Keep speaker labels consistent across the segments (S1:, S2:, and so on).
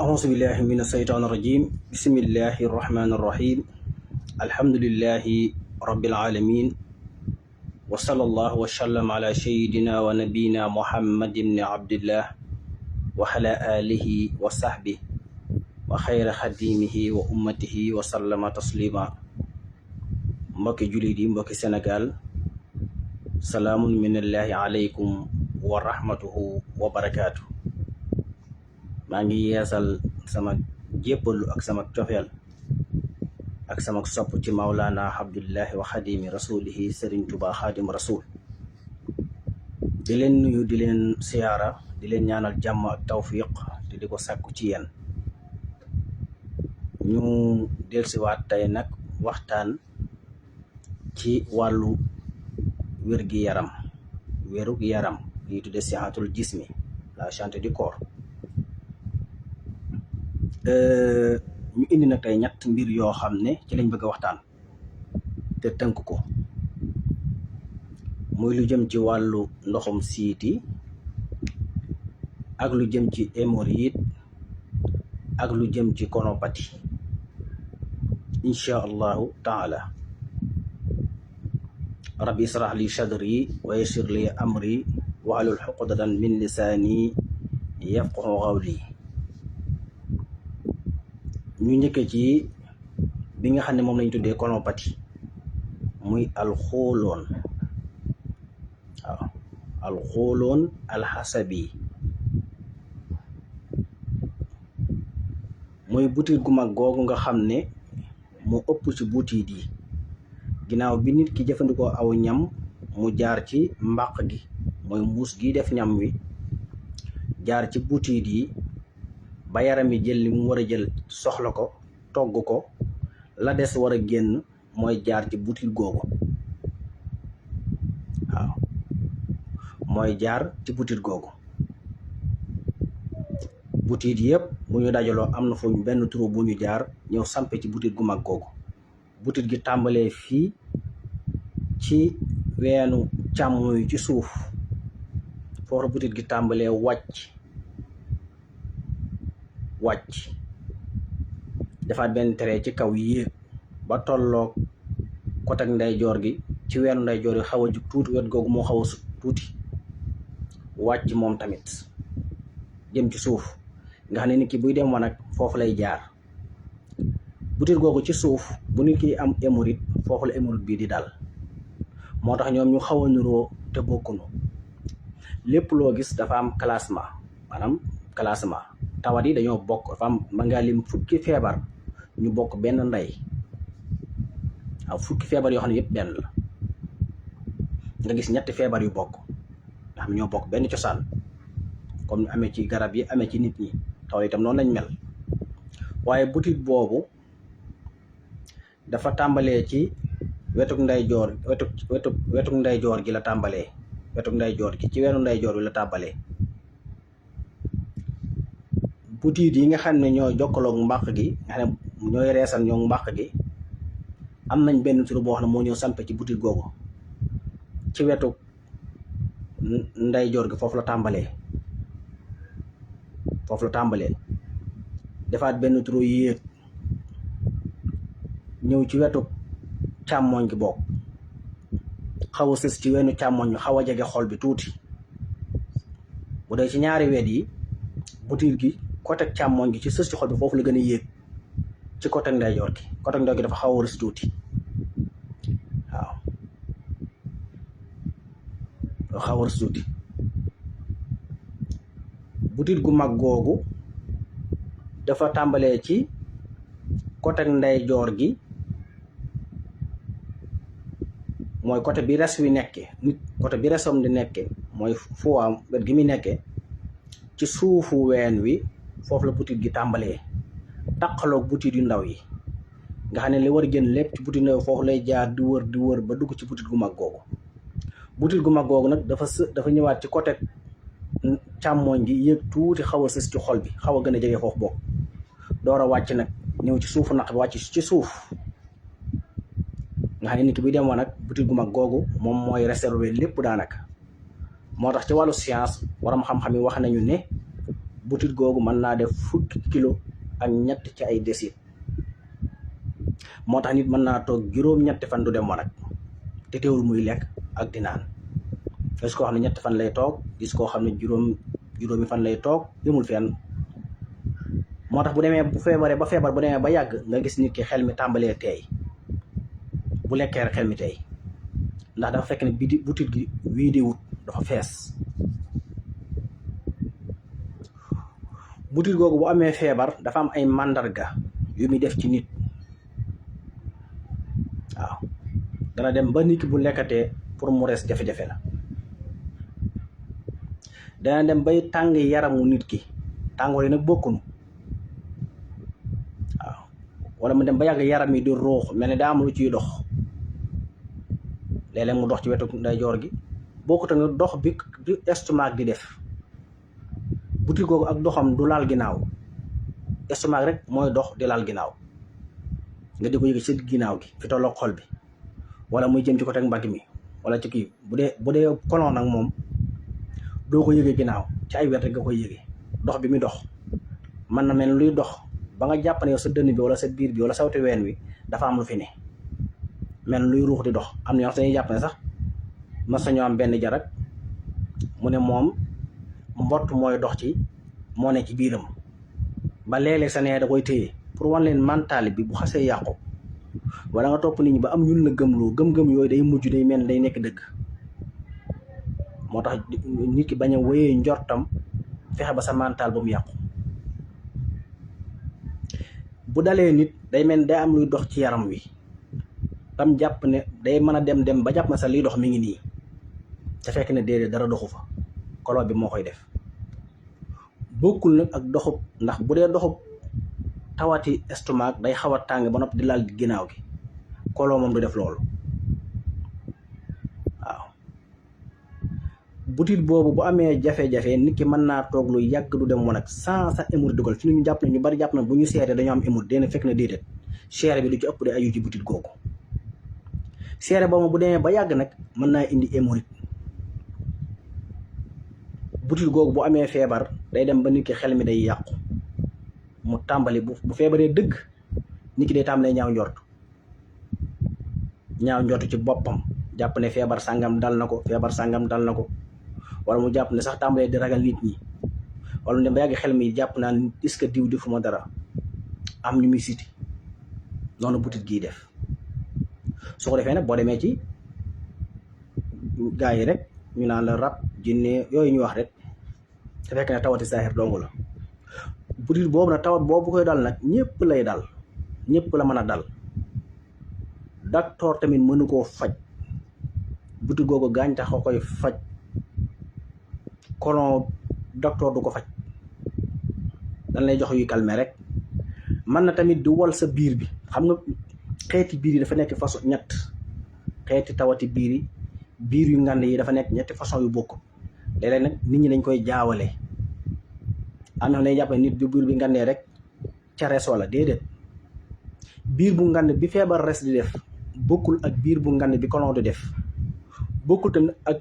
S1: أعوذ بالله من الشيطان الرجيم بسم الله الرحمن الرحيم الحمد لله رب العالمين وصلى الله وسلم على سيدنا ونبينا محمد بن عبد الله وعلى آله وصحبه وخير خديمه وأمته وسلم تسليما mbokki jullit yi mbokki Sénégal salaamun minallahi aleykum wa rahmatuhu wa barakaatu. maa ngi yeesal sama jébbalu ak sama cofeel ak sama sopp ci Mawlana Abdullahi wa xadimi rasulihi Serigne Touba xadim rasul di leen nuyu di leen siyaara di leen ñaanal jàmm ak tawfiq te di ko sàkku ci yéen. ñu dellusiwaat tey nag waxtaan ci wàllu wér-gi-yaram wérug yaram li tudde sihatul jismi, la santé du corps. ñu indi nag tey ñett mbir yoo xam ne ci lañ bëgg a waxtaan te tënk ko, muy lu jëm ci wàllu ndoxum siiti ak lu jëm ci hémorroïde ak lu jëm ci konopathie insha allahu taala. rabbi israh li sadri wa yassir li amri wahlul uqdatan min lisaani yafqahu qawli. ñu njëkk ci bi nga xam ne moom lañ tuddee konopathie, muy alxooloon. waaw alxooloon alxasabi muy butit gu mag googu nga xam ne moo ëpp ci butit yi. ginnaaw bi nit ki jëfandikoo aw ñam mu jaar ci mbàq gi, mooy mbuus gi def ñam wi, jaar ci butit yi ba yaram yi jël li mu war a jël soxla ko togg ko, la des war a génn mooy jaar ci butit googu. waaw mooy jaar ci butit googu. butit yëpp bu ñu dajaloo am na fu benn trou bu ñu jaar ñëw sampe ci butit gu mag googu. butit gi tàmbalee fii ci weenu càmmoñ ci suuf, foofu butit gi tàmbalee wàcc defaat benn trait ci kaw yéeg ba tolloog côté ndeyjoor gi. ci weenu ndeyjoor gi xaw a jug tuuti, wet googu moo xaw a sut tuuti, wàcc moom tamit jëm ci suuf, nga xam ne nit ki buy dem wanag foofu lay jaar. butit googu ci suuf bu nit ki am hémorroïde, foofu la hémorroïde bii di dal. moo tax ñoom ñu xaw a niroo te bokkunu. lépp loo gis dafa am classement, maanaam classement. tawat yi dañoo bokk, dafa am mën ngaa lim fukki feebar ñu bokk benn ndey. waaw fukki feebar yoo xam ne yëpp benn la. nga gis ñetti feebar yu bokk nga xam ñoo bokk benn cosaan, comme amee ci garab yi amee ci nit ñi. tawat itam noonu lañ mel. waaye butit boobu dafa tàmbalee ci wetuk ndeyjoor wetuk ndeyjoor gi la tàmbalee. wetuk ndeyjoor gi ci weenu ndeyjoor bi la tàmbalee. butit yi nga xam ne ñoo jokkaloog mbàq gi, nga xam ne ñooy reesal ñoo mbàq gi, am nañ benn tur boo xam ne moo ñëw sampe ci butit googu ci wetu ndeyjoor gi. foofu la tàmbalee defaat benn tur yéeg ñëw ci wetu càmmoñ gi bokk, xaw a sës ci weenu càmmoñ bi, xaw a jege xol bi tuuti. bu dee ci ñaari wet yi, butit gi côté càmmoñ gi ci sës ci xol bi foofu la gën a yéeg ci côté ndeyjoor gi. côté ndeyjoor gi dafa xaw a rës tuuti. waaw dafa xaw a rës tuuti. butit gu mag googu dafa tàmbalee ci côté ndeyjoor gi, mooy côté bi res wi nekke nit, côté bi resam di nekke mooy foam wet gi muy nekke ci suufu ween wi. foofu la butit gi tàmbalee taqaloog butit yu ndaw yi, nga xam ne li war génn lépp ci butit ndaw foofu lay jaar di wër ba dugg ci butit gu mag googu. butit gu mag googu nag dafa ñëwaat ci côté càmmoñ gi, yéeg tuuti, xaw a sës ci xol bi, xaw a gën a jege foofu bokk, door a wàcc nag ñëw ci suufu naq bi, wàcc ci suuf. nga xam ne nit ki buy dem woon nag butit gu mag googu moom mooy réserver lépp daanaka. moo tax ci wàllu science waram xam-xam yi wax nañu ne butit googu mën naa def 10 kilo ak ñett ci ay desit. moo tax nit mën naa toog juróom-ñetti fan du dem wanag te teewul muy lekk ak di naan. gis koo xam ne ñetti fan lay toog, gis koo xam ne juróomi fan lay toog, demul fenn. moo tax bu demee bu feebaree ba feebar bu demee ba yàgg nga gis nit ki xel mi tàmbalee teey, bu lekkee rek xel mi teey, ndax dafa fekk ne butit gi wiide wut, dafa fees. butit googu bu amee feebar dafa am ay màndarga yu muy def ci nit. waaw dana dem ba nit ki bu lekkatee pour mu rees jafe-jafe la. dana dem bay tàng yaramu nit ki, tàngoor yi nag bokkunu. waaw wala mu dem ba yàgg yaram yi di ruux mel ni daa am lu ciy dox. léeg-léeg mu dox ci wetu ndeyjoor gi, bokkut ak dox bi estomac di def. butit googu ak doxam du laal ginnaaw, estomac rek mooy dox di laal ginnaaw, nga di ko yëg ci ginnaaw gi fi tolloog xol bi, wala muy jëm ci côté mbagg mi wala ci kii. bu dee colon nag moom doo ko yëgee ginnaaw, ci ay wet rek nga koy yëgee. dox bi muy dox mën na mel luy dox ba nga jàpp ne yow sa dënn bi wala sa biir bi wala sawti ween wi dafa am lu fi ne, mel luy ruux di dox. am na ñoo xam dañuy jàpp ne sax mas nañoo am benn jarak mu ne moom mbott mooy dox ci moo ne ci biiram, ba léeg-léeg sa nee da koy téye pour wan leen mental bi bu xasee yàqu wala nga topp nit ñi ba am ñun la gëmloo, gëm-gëm yooyu day mujj day mel day nekk dëgg. moo tax nit ki bañ a wéyee njortam, fexe ba sa mental ba mu yàqu. bu dalee nit day mel day am luy dox ci yaram wi, tam jàpp ne day mën a dem ba jàpp na sa liy dox mi ngi nii, te fekk ne déedéet dara doxu fa, colon bi moo koy def. bokkul nag ak doxub, ndax bu dee doxub tawati estomac day xaw a tàng ba noppi di laal ginnaaw gi, colon moom du def loolu. waaw butit boobu bu amee jafe-jafe nit ki mën naa toog lu yàgg du dem wanag sans sax hémorroïde dugal. fi ñu jàpp ne ñu bari jàpp na bu ñu seetee dañoo am hémorroïde, dina fekk na déedéet, seere bi lu ci ëpp de aju ci butit googu. seere boobu bu demee ba yàgg nag mën naa indi hémorroïde. butit googu bu amee feebar day dem ba nit ki xel mi day yàqu, mu tàmbali bu feebaree dëgg nit ki day tàmbalee ñaaw njort ci boppam, jàpp ne feebar sàngam dal na ko, feebar sàngam dal na ko, wala mu jàpp ne sax tàmbalee di ragal nit ñi, wala mu dem ba yàgg xel mi jàpp naa est-ce que diw defuma dara, am ñu muy siti. noonu butit gii def. su ko defee nag boo demee ci gaa yi rek ñu naan la rab, jinne, yooyu ñu wax rek, te fekk ne tawati saaxir dong la. butit boobu nag tawat boobu koy dal nag ñëpp lay dal, ñëpp la mën a dal. docteur tamit mënu koo faj, butit googu gàncax a koy faj, colon docteur du ko faj, dañ lay jox yuy calmer rek. mën na tamit di wol sa biir bi. xam nga xeeti biir yi dafa nekk façon ñett, xeeti tawati biir yu ngand yi dafa nekk ñetti façon yu bokk. léeg-léeg nag nit ñi dañ koy jaawale, am na dañuy jàpp ne nit bi biir bi ngandee rek ca res wala déedéet. biir bu ngand bi feebar res di def bokkul ak biir bu ngand bi colon di def, bokkul tamit ak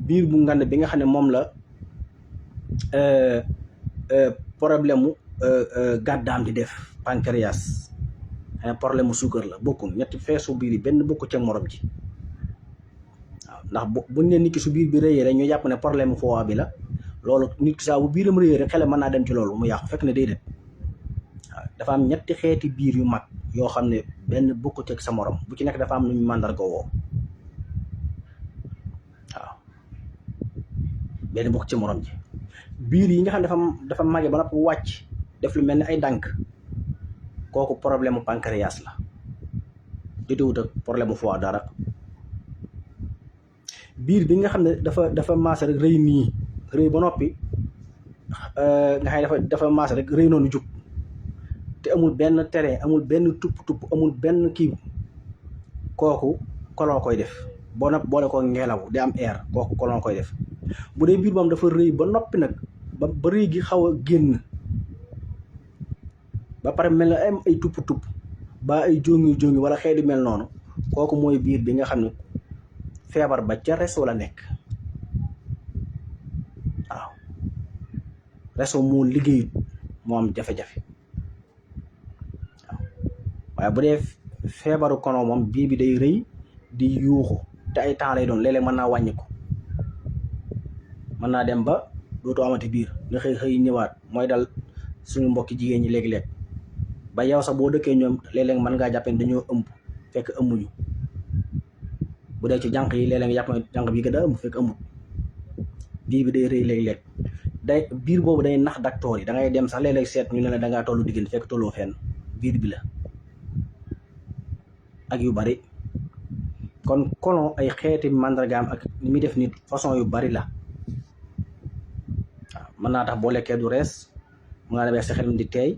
S1: biir bu ngand bi nga xam ne moom la problème mu gàddaam di def, pancréas, problème mu suukar la. bokkul ñetti feesu biir yi benn bokku ca morom ji. waaw ndax buñ ne nit ki su biir bi rëyee rek ñu jàpp ne problème mu foie bi la, loolu nit ki saa bu biiram rëyee rek xele mën naa dem ci loolu mu yàqu, fekk ne déedéet. waaw dafa am ñetti xeeti biir yu mag yoo xam ne benn bokku ca sa morom, bu ci nekk dafa am lu ñu màndarga woo. waaw benn bokku ci morom ji. biir yi nga xam ne dafa màggee ba noppi wàcc def lu mel ni ay dànk, kooku problème mu pancréas la, jotewut ak problème mu foie dara. biir bi nga xam ne dafa maase rek rëy nii, rëy ba noppi nga xam ne dafa maase rek rëy noonu jug, te amul benn terrain, amul benn tupp amul benn kii, kooku colon koy def. boo nag boole ko ngelaw di am air, kooku colon koy def. bu dee biir moom dafa rëy ba noppi nag ba rëy gi xaw a génn, ba pare mel na am ay tupp ba ay jongi wala xeeti mel noonu, kooku mooy biir bi nga xam ne feebar ba ca res wala nekk. waaw réseau moo liggéeyut moo am jafe-jafe waaye bu dee feebaru kono moom biir bi day rëy di yuuxu te ay temps lay doon léeg-léeg mën naa wàññi ko mën naa dem ba dootoo amati biir nga xëy ñëwaat mooy dal suñu mbokki jigéen ñi léeg-léeg ba yow sax boo dëkkee ñoom léeg-léeg mën ngaa jàpp ne dañoo ëmb fekk ëmbuñu bu dee ci jànq yi léeg-léeg nga jàpp ne jànq bi gën a ëmb fekk ëmbut biir bi day rëy léeg-léeg day biir boobu day nax docteur yi da ngay dem sax léeg-léeg seet ñu ne la da ngaa tollu diggante fekk tolloo fenn biir bi la ak yu bari kon colon ay xeeti màndargaam ak ni muy def nit façon yu bari la waaw mën naa tax boo lekkee du rees mu nga demee sa xel di teey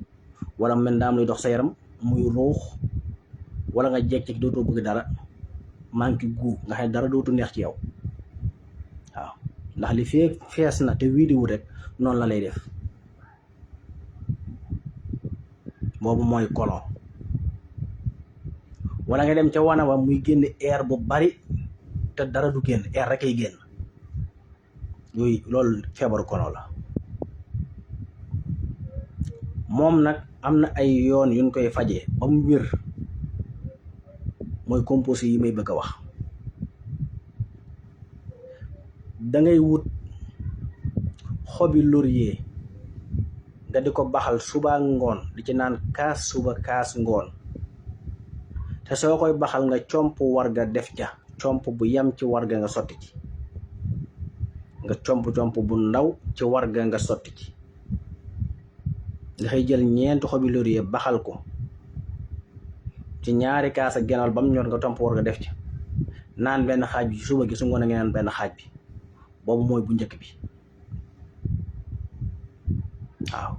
S1: wala mel daam luy dox sa yaram muy ruux wala nga jekk dootoo bëgg dara manqué gu nga xam ne dara dootu neex ci yow waaw ndax li fee fees na te wii di wut rek noonu la lay def boobu mooy colon wala nga dem ca wana wa muy génn air bu bari te dara du génn air rek ay génn yooyu loolu feebaru colon la moom nag am na ay yoon yuñ koy fajee ba mu wér mooy composé yi may bëgg a wax dangay wut xobi laurier nga di ko baxal suba ngoon di ci naan kaas suba kaas ngoon te soo koy baxal nga comp warga def ja comp bu yam ci warga nga sotti ci nga comp bu ndaw ci warga nga sotti ci nga xëy jël ñeenti xobi laurier baxal ko ci ñaari kaas ak genwal ba mu ñor nga tomp warga def ci naan benn xaaj bi suba gi su ngoon a nga naan benn xaaj bi boobu mooy bu njëkk bi waaw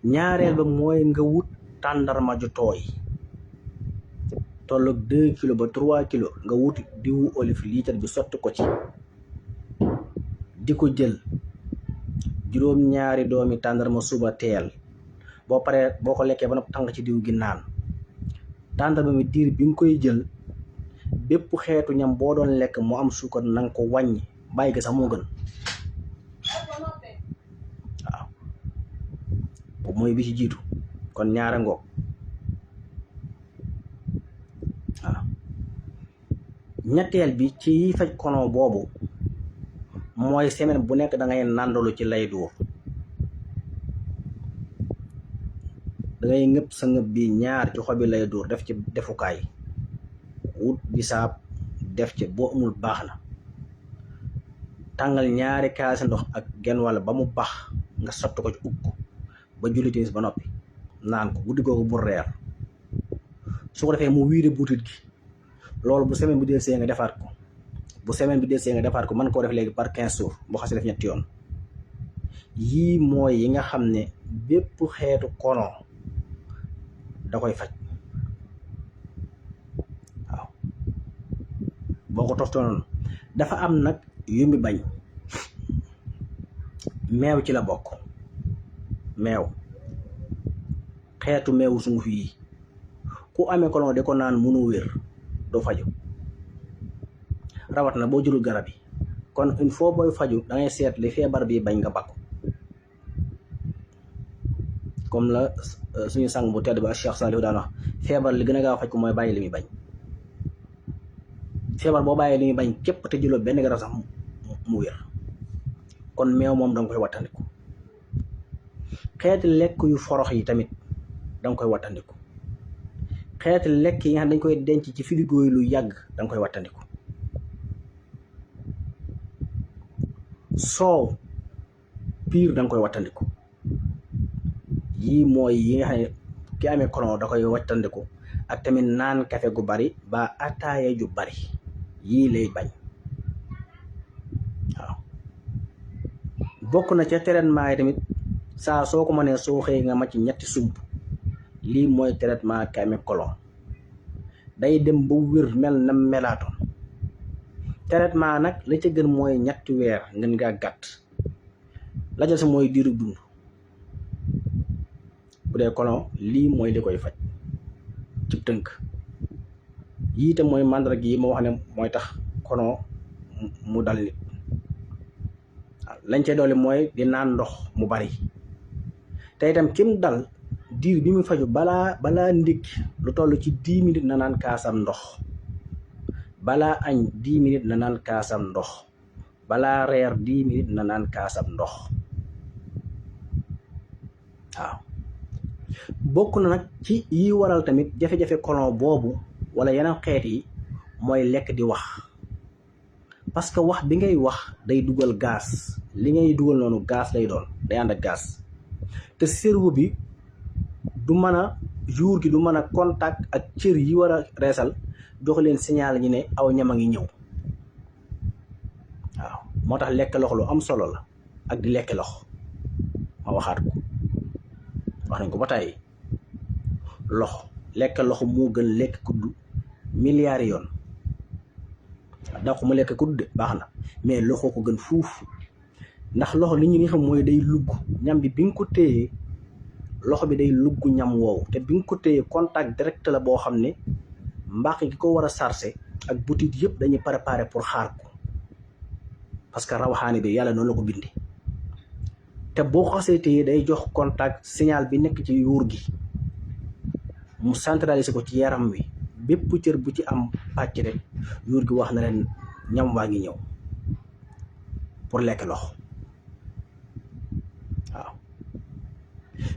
S1: ñaareel ba mooy nga wut tàndarma ju tooy tolloog 2 kilos ba 3 kilos nga wuti diwu olive litre bi sotti ko ci di ko jël juróom-ñaari doomi tàndarma suba teel boo paree boo ko lekkee ba noppi tàng ci diw gi naan tàndarma mi diir bi nga koy jël bépp xeetu ñam boo doon lekk mu am suukar na nga ko wàññi bàyyi ga sax moo gën waaw boobu mooy bi ci jiitu kon ñaara ngoog waaw ñetteel bi ci faj kono boobu mooy semaine bu nekk da ngay nàndalu ci lay duur da ngay ngëpp sa ngëpp bi ñaar ci xobi lay duur def ci defukaay wut bisaab def ci boo amul baax na tàngal ñaari kaasi ndox ak genn wàll ba mu baax nga sotti ko ci ub ko ba julli timis ba noppi naan ko guddi googu bu reer su ko defee mu wiire butit gi loolu bu semaine bi del see nga defaat ko bu semaine bi del see nga defaat ko mën koo def léegi par 15 jours boo xasee def ñetti yoon yii mooy yi nga xam ne bépp xeetu kono da koy faj waaw boo ko toftoo noonu dafa am nag yu mi bañ meew ci la bokk meew xeetu meewu sunguf yi ku amee colon de ko naan mënu wér doo faju rawat na boo jëlul garab yi kon il faut booy faju da ngay seet li feebar bi bañ nga bakku comme la suñu sang bu tedd ba Cheikh Saliou daan wax feebar li gën a gaaw faj ko mooy bàyyi li muy bañ feebar boo bàyyi li muy bañ képp te jëloo benn garab sax mu wér kon meew moom danga koy wattandiku xeeti lekk yu forox yi tamit danga koy wattandiku xeeti lekk yi nga xam dañ koy denc ci frigo yi lu yàgg danga koy wattandiku soow piir danga koy wattandiku yii mooy yi nga xam ne ki amee colon da koy wattandiku ak tamit naan kafe gu bari ba ataaya ju bari yii lay bañ waaw bokk na ca traitement yi tamit saa soo ko mënee soo xëy nga màcc ñetti sump lii mooy traitement ki amee colon day dem ba wér mel na melaatoon traitement nag la ca gën mooy ñetti weer ngeen ngaa gàtt la ca sa mooy diiru dund bu dee colon lii mooy li koy faj ci tënk yii te mooy màndarga yi ma wax ne mooy tax colon mu dal nit waaw lañ cay doole mooy di naan ndox mu bari te itam kim dal diir bi mu faju balaa ndékki lu toll ci 10 minutes na naan kaasam ndox balaa añ 10 minutes na naan kaasam ndox balaa reer 10 minutes na naan kaasam ndox waaw bokk na nag ci yi waral tamit jafe-jafe colon boobu wala yeneen xeet yi mooy lekk di wax parce que wax bi ngay wax day dugal gaz li ngay dugal noonu gaz lay doon day ànd ak gaz te cerveau bi du mën a jour gi du mën a contact ak cër yi war a reesal jox leen signal ñi ne aw ñam a ngi ñëw waaw moo tax lekk loxo lu am solo la ak di lekk loxo ma waxaat ko wax nañ ko ba tàyyi loxo lekk loxo moo gën lekk kuddu milliards yoon donc mu lekk kudd de baax na mais loxo ko gën fuuf ndax loxo li ñu xam mooy day lugg ñam bi nga ko téyee loxo bi day lugg ñam woowu te bi nga ko téyee contact direct la boo xam ne mbàq gi ko war a sarse ak butit yëpp dañuy préparer pour xaar ko parce que rawaxaani bi yàlla noonu la ko bindi te boo ko xasee téyee day jox contact signal bi nekk ci yuur gi mu centraliser ko ci yaram wi bépp cër bu ci am pàcc rek yuur gi wax na leen ñam waa ngi ñëw pour lekk loxo waaw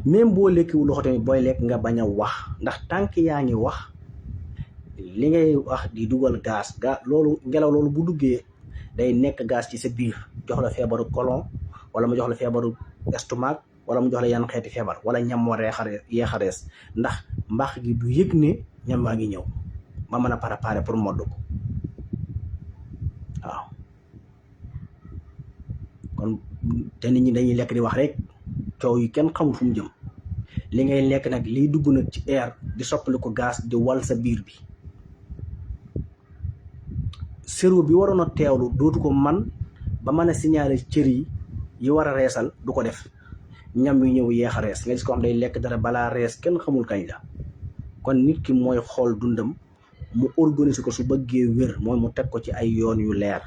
S1: même boo lekkiwu loxo tamit booy lekk nga bañ a wax ndax tànk yaa ngi wax li ngay wax di dugal gaz loolu ngelaw loolu bu duggee day nekk gaz ci sa biir jox la feebaru colon wala mu jox la feebaru estomac wala mu jox la yan xeeti feebar wala ñam war yeexarees ndax mbaax gi du yëg ne ñam waa ngi ñëw ma mën a préparer pour modd ko waaw kon te nit ñi dañuy lekk di wax rek coow yi kenn xamul fu mu jëm li ngay lekk nag liy dugg nag ci air di soppali ko gaz di wal sa biir bi cerveau bi waroon a teewlu dootu ko man ba mën a signaler cër yi war a reesal du ko def ñam wi ñëw yeex a rees nga gis ko xam day lekk dara balaa rees kenn xamul kañ la kon nit ki mooy xool dundam mu organiser ko su bëggee wér mooy mu teg ko ci ay yoon yu leer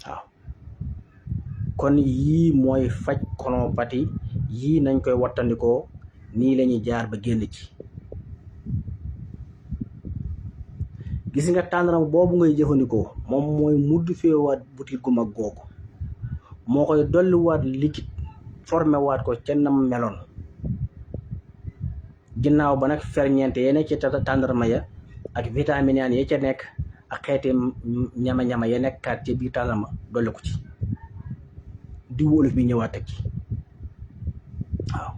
S1: waaw kon yii mooy faj colopathie yii nañ koy wattandikoo nii lañuy jaar ba génn ci gis nga tàndaram boobu ngay jëfandikoo moom mooy mudd feewaat butit gu mag googu moo koy dolliwaat liquide formé waat ko ca nam meloon ginnaaw ba nag ferñeent ya nekk ci tàndarma ya ak vitamine ya ca nekk ak xeeti ñama-ñama ya nekkaat ci biir tàndarma dolli ko ci di wóoluf bi ñëwaat ak ci waaw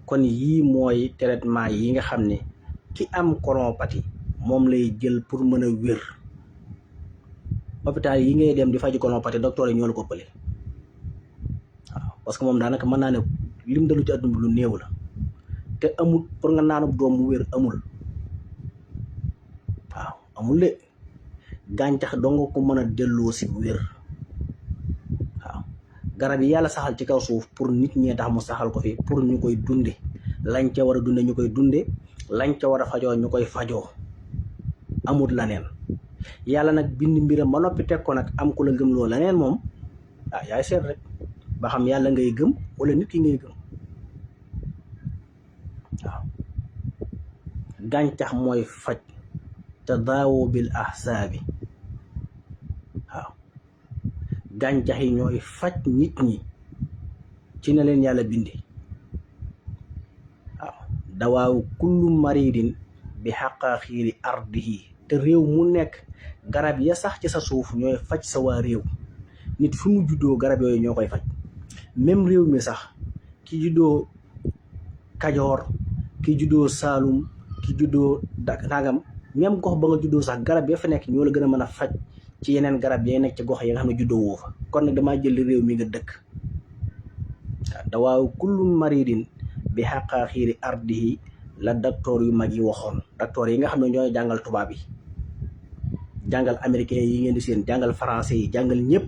S1: kon yii mooy traitement yi nga xam ne ki am colopathie moom lay jël pour mën a wér hôpital yi ngay dem di faji colopathie docteur yi ñoo la ko ëppale waaw parce que moom daanaka mën naa ne lim dalu ci àdduna bi lu néew la te amul pour nga naanub doom mu wér amul waaw amul de gàncax doo nga ko mën a delloo si wér waaw garab yi yàlla saxal ci kaw suuf pour nit ñee tax mu saxal ko fi pour ñu koy dunde lañ ca war a dunde ñu koy dunde lañ ca war a fajoo ñu koy fajoo amul laneen yàlla nag bind mbiram ba noppi teg ko nag am ku la gëm loo laneen moom ah yaay seet rek ba xam yàlla ngay gëm wala nit ki ngay gëm waaw gàncax mooy faj te daawoo bil ahsaabi waaw gàncax yi ñooy faj nit ñi ci na leen yàlla bindi waaw dawaawu kullu maridin bi xaqaaxiiri ardihi te réew mu nekk garab ya sax ci sa suuf ñooy faj sa waa réew nit fi mu juddoo garab yooyu ñoo koy faj même réew mi sax ki juddoo Kajoor ki juddoo Saalum ki juddoo nangam même gox ba nga juddoo sax garab ya fa nekk ñoo la gën a mën a faj ci yeneen garab ya nekk ci gox yi nga xam ne juddoo woo fa kon nag damaa jël réew mi nga dëkk waaw dawaaw kullu maridin bi xaqaaxiiri ardihi la docteur yu mag yi waxoon docteur yi nga xam ne ñooy jàngal tubaab yi jàngal américain yi ngeen di seen jàngal français yi jàngal ñëpp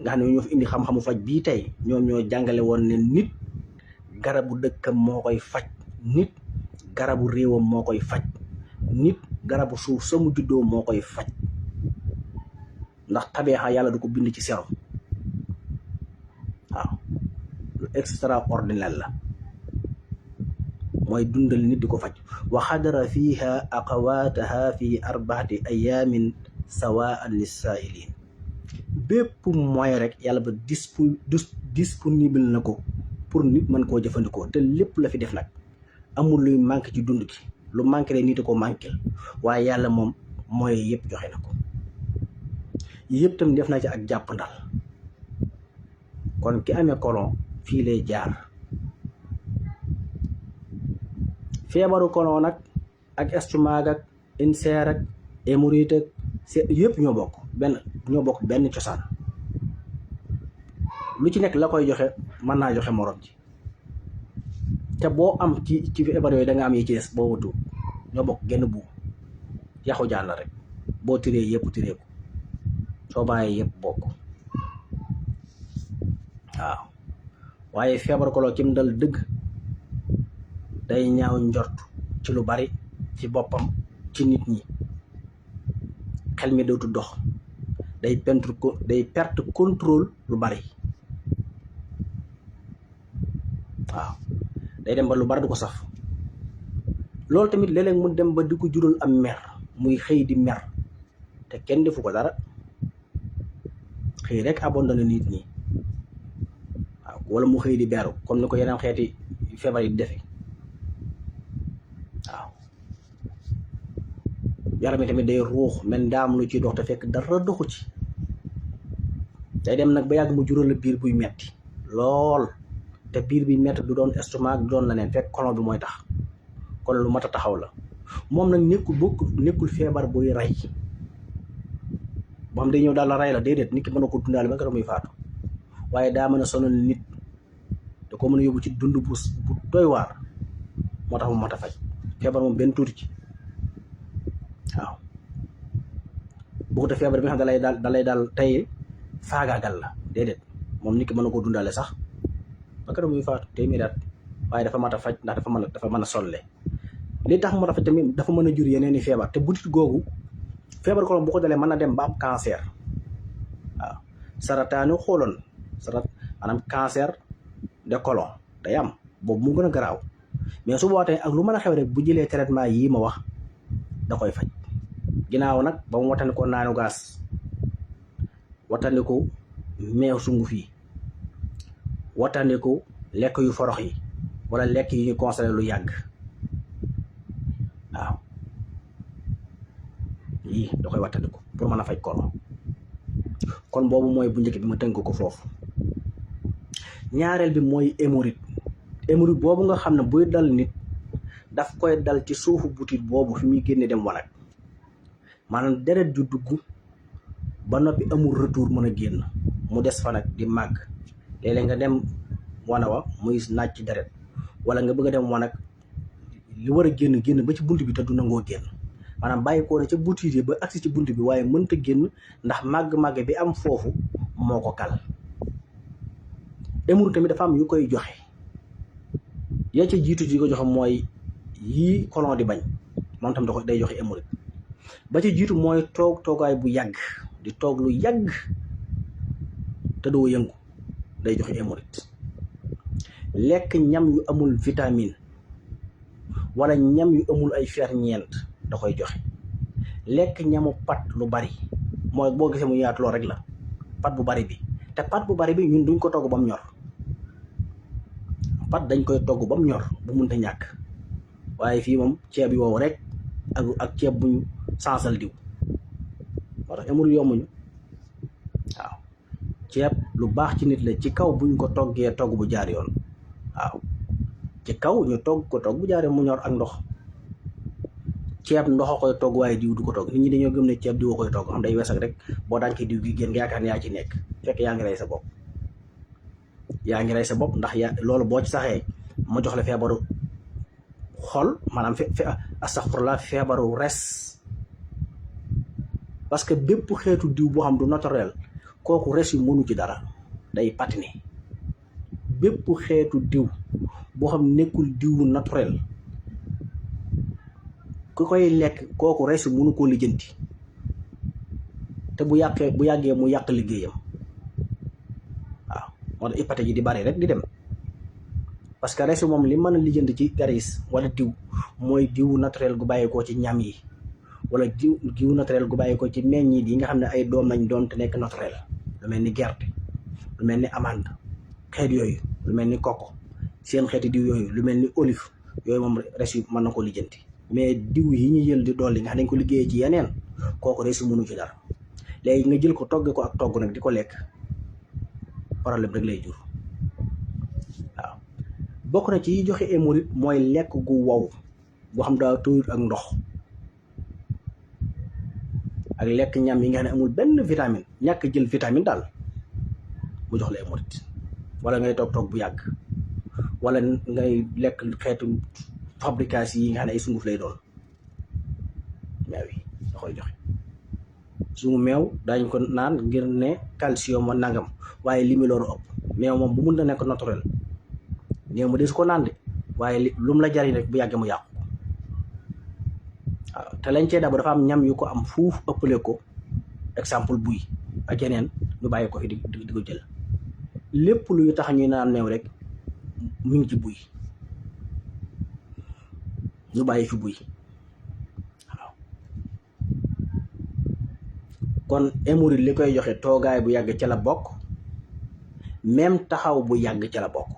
S1: nga xam ne ñoo fi indi xam-xamu faj bii tey ñoom ñoo jàngale woon ne nit garabu dëkkam moo koy faj nit garabu réewam moo koy faj nit garabu suuf sa mu juddoo moo koy faj ndax tabeexa yàlla du ko bind ci sero waaw lu extraordinaire la mooy dundal nit di ko faj wa xadara fiha aqawaataha fi 4 ayaamin sawaan lissaa'iliin bépp mooy rek yàlla ba disponible na ko pour nit mën koo jëfandikoo te lépp la fi def nag amul luy manqué ci dund gi lu manqué rek nit a ko manqué waaye yàlla moom mooy yëpp joxe na ko yëpp tam def na ci ak jàpp ndal kon ki amee colon fii lay jaar feebaru colon nag ak estomac ak ulcère ak hémorroïde ak yëpp ñoo bokk benn cosaan lu ci nekk la koy joxe mën naa joxe morom ji te boo am ci feebar yooyu da nga am yi ci des boo wutu ñoo bokk genn buum yaxu jaan la rek boo tiree yëpp tiree ko soo bàyyee yëpp bokk waaw waaye feebar colon ci mu dal dëgg day ñaaw njort ci lu bari ci boppam ci nit ñi xel mi dootu dox day perte contrôle lu bari waaw day dem ba lu bari du ko saf loolu tamit léeg-léeg mu dem ba di ko jural am mer muy xëy di mer te kenn defu ko dara xëy rek abandonné nit ñi waaw wala mu xëy di beeru comme ni ko yeneen xeeti feebar yi di defe waaw yaram mi tamit day ruux mel ndaam lu ciy dox te fekk dara doxu ci day dem nag ba yàgg mu jural la biir buy metti lool te biir bi metti du doon estomac du doon leneen fekk colon bi mooy tax kon lu mat a taxaw la moom nag nekkul feebar buy rey boo xam day ñëw daal la rey la déedéet nit ki mën na ko dundaale ba nga muy faatu waaye daa mën a sonal nit da ko mën a yóbbu ci dund bu doy waar moo tax mu mat a faj feebar moom benn tuuti ci waaw bu ko feebar bi nga xam dalay daal tey faagaagal la déedéet moom nit ki mën na koo dundaale sax ba keroog muy faatu téeméeri at waaye dafa mat a faj ndax dafa mën a solle li tax mu rafet tamit dafa mën a jur yeneen i feebar te butit googu feebar colon bu ko dalee mën na dem ba am cancer waaw sarataanu xooloon maanaam cancer de colon day am boobu mu gën a garaaw mais su boobaa ak lu mën a xew rek bu jëlee traitement yii ma wax da koy faj ginnaaw nag ba mu wattandiku naanu gaas wattandiku meew sunguf yi wattandiku lekk yu forox yi wala lekk yi ñu conservé lu yàgg waaw yii da koy wattandiku pour mën a faj colon kon boobu mooy bu njëkk bi ma tënk ko foofu ñaareel bi mooy hémorroïde boobu nga xam ne buy dal nit daf koy dal ci suufu butit boobu fi muy génne dem wanag maanaam deret ju dugg ba noppi amul retour mën a génn mu des fa nag di màgg léeg-léeg nga dem wana wa muy naaj ci deret wala nga bëgg a dem wanag li war a génn ba ci bunt bi te du nangoo génn maanaam bàyyi ko ne ca butit yi ba agsi ci bunt bi waaye mënta génn ndax màgg-màgg bi am foofu moo ko kal hémorroïde tamit dafa am yu koy joxe yaa ca jiitu ji ko joxe mooy yii colon di bañ moom tam day joxe hémorroïde ba ca jiitu mooy toogaay bu yàgg di toog lu yàgg te doo yëngu day joxe hémorroïde lekk ñam yu amul vitamine wala ñam yu amul ay ferñeent da koy joxe lekk ñamu pat lu bari mooy boo gisee mu yaatu lool rek la pat bu bari bi te pat bu bari bi ñun duñ ko togg ba mu ñor pat dañ koy togg ba mu ñor bu munta ñàkk waaye fii moom ceeb yi wow rek ak ceeb buñ sansal diw moo tax hémorroïde yombuñu waaw ceeb lu baax ci nit la ci kaw buñ ko toggee togg bu jaar yoon waaw ci kaw ñu togg bu jaar yoon mu ñor ak ndox ceeb ndox a koy togg waaye diw du ko togg nit ñi dañoo gëm ne ceeb diw a koy togg xam day wesak rek boo daan ci diw gi génn nga yaakaar ne yaa ci nekk fekk yaa ngi rey sa bopp ndax loolu boo ci saxee ma jox la feebaru xol maanaam astaghfirullah feebaru res parce que bépp xeetu diw boo xam du naturel kooku res yu mënu ci dara day patiner bépp xeetu diw boo xam nekkul diwu naturel ku koy lekk kooku res yu mënu koo lijjanti te bu yàggee mu yàq liggéeyam waaw moo tax hépatie yi di bari rek di dem parce que res moom li mën a lijjanti ci garis wala diw mooy diw naturel gu bàyyeekoo ci ñam yi wala diw naturel gu bàyyeekoo ci meññiit yi nga xam ne ay doom lañ doon te nekk naturel lu mel ni gerte lu mel ni amande xeet yooyu lu mel ni coco seen xeeti diw yooyu lu mel ni olive yooyu moom res yu mën na ko lijjanti mais diw yi ñu jël di dolli nga xam dañ ko liggéeyee ci yeneen kooku res yu mënu ci dara léegi nga jël ko togg ko ak togg nag di ko lekk problème rek lay jur waaw bokk na ci joxe hémorroïde mooy lekk gu wow boo xam daa tooyut ak ndox ak lekk ñam yi nga xam ne amul benn vitamine ñàkk jël vitamine daal mu jox la hémorroïde wala ngay toog bu yàgg wala ngay lekk xeetu fabrication yi nga xam ne ay sunguf lay doon meew yi da koy joxe suñu meew dañ ko naan ngir ne calcium a nangam waaye li mu loolu ëpp meew moom bu mun na nekk naturel néew mu des ko naan de waaye lu mu la jariñ rek bu yàggee mu yàqu waaw te lañ cee dab dafa am ñam yu ko am fuuf ëppale ko exemple buy ak yeneen ñu bàyyi ko fi di ko jël lépp luy tax ñuy naan meew rek mi ngi ci buy ñu bàyyi fi buy waaw kon hémorroïde li koy joxe toogaay bu yàgg ca la bokk même taxaw bu yàgg ca la bokk